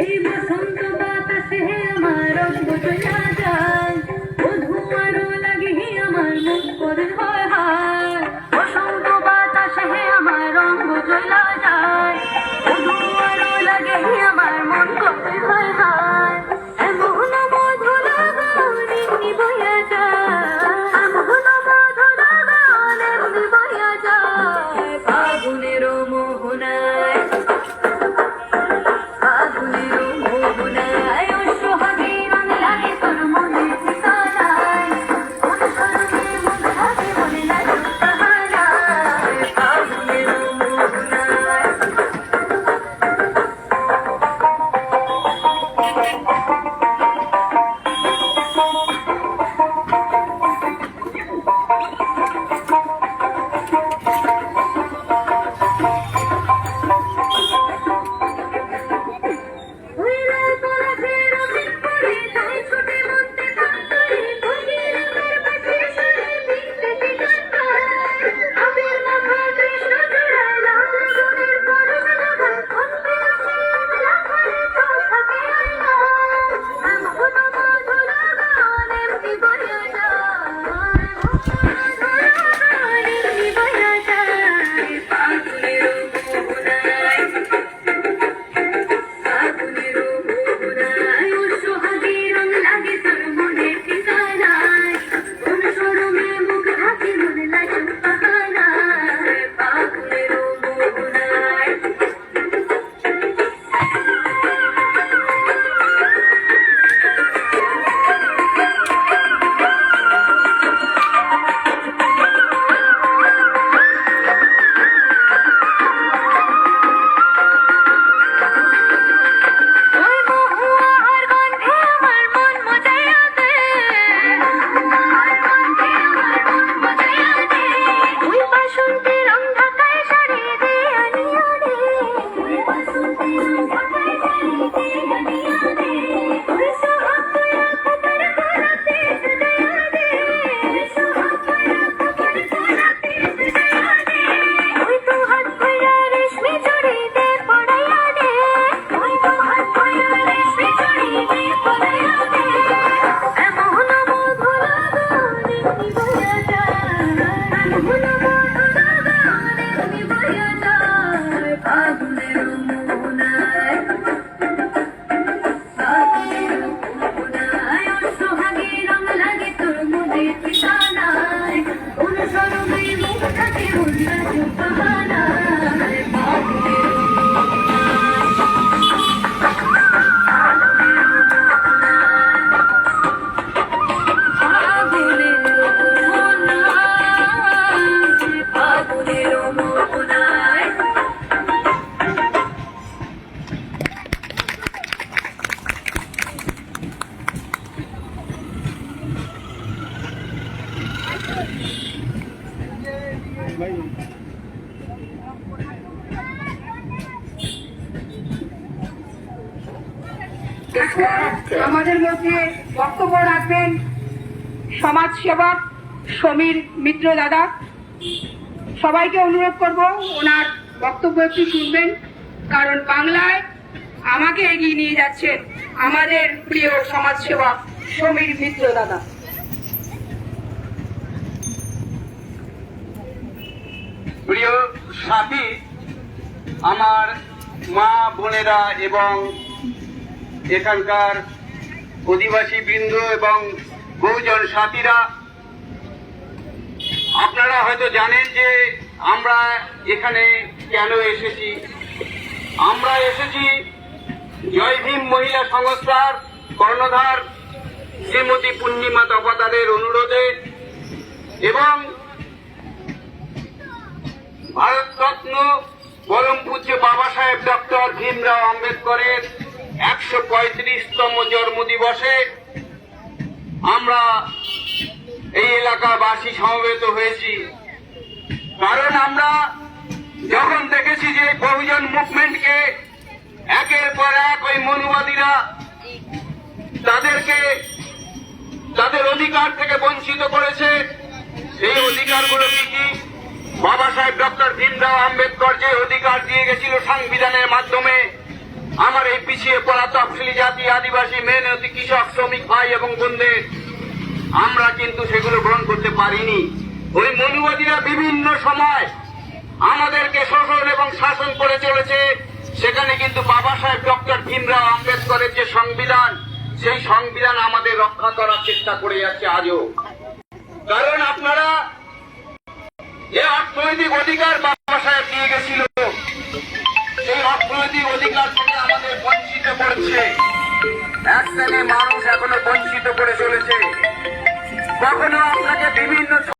এই বসন্ত বাতাসে আমার রঙ্গ চলা যায় ও ধোঁয়ারও লাগে আমার মন করে হয় হায় বসন্ত বাতাসে আমার রঙ্গ চলা যায় ও ধোঁয়ারও লাগে আমার মন করে হয় হায় এমন মধুর গান এমনি বইয়া যায় এমন মধুর গান এমনি বইয়া যায় ফাগুনের মোহনায় ফাগুনের মোহনায় সোহাগের রং লাগে তোর মনে ঠিকানায় মন সরবে মন ভাবে মনে লাগে কাহারায় ফাগুনের মোহনায় ফাগুনের মোহনায় ফাগুনের মোহনায় সোহাগে রং লাগে তোর মনে ঠিকানায় অনুসরণে মুখটাকে উল্লাস বাহানায় ফাগুনের আমাদের মধ্যে বক্তব্য রাখবেন সমাজ সেবক সমীর মিত্র দাদা। সবাইকে অনুরোধ করব ওনার বক্তব্য একটু শুনবেন, কারণ বাংলায় আমাকে এগিয়ে নিয়ে যাচ্ছেন আমাদের প্রিয় সমাজ সেবক সমীর মিত্র দাদা। প্রিয় সাথী, আমার মা বোনেরা এবং এখানকার অধিবাসী বৃন্দ এবং বহুজন সাথীরা, আপনারা হয়তো জানেন যে আমরা এখানে কেন এসেছি। আমরা এসেছি জয় ভীম মহিলা সংস্থার কর্ণধার শ্রীমতী পূর্ণিমা তপাদারের অনুরোধে এবং ভারতরত্ন পরম পূজ্য বাবা সাহেব ডক্টর ভীমরাও আম্বেদকরের 135তম জন্মদিবসে আমরা এই এলাকাবাসী সমবেত হয়েছি। কারণ আমরা যখন দেখেছি যে বহুজন মুভমেন্টকে একের পর এক ওই মনুবাদীরা তাদেরকে তাদের অধিকার থেকে বঞ্চিত করেছে, সেই অধিকারগুলো কি? বাবা সাহেব ডক্টর ভীমরাও আম্বেদকর যে অধিকার দিয়ে গেছিল সংবিধানের মাধ্যমে আমার এই পিছিয়ে পড়া তফসিলি জাতি, আদিবাসী, মেহনতি কৃষক, শ্রমিক ভাই এবং বোনদের, আমরা কিন্তু সেগুলো গ্রহণ করতে পারিনি। ওই মনুবাদীরা বিভিন্ন সময় আমাদেরকে শোষণ এবং শাসন করে চলেছে। সেখানে কিন্তু বাবা সাহেব ডক্টর ভীমরাও আম্বেদকরের যে সংবিধান, সেই সংবিধান আমাদের রক্ষা করার চেষ্টা করে যাচ্ছে আজও। কারণ আপনারা যে অর্থনৈতিক অধিকার বাবা সাহেব দিয়ে গেছিল, সেই অর্থনৈতিক অধিকার থেকে আমাদের বঞ্চিত করছে। এক শ্রেণীর মানুষ এখনো বঞ্চিত করে চলেছে। কখনো আপনাকে বিভিন্ন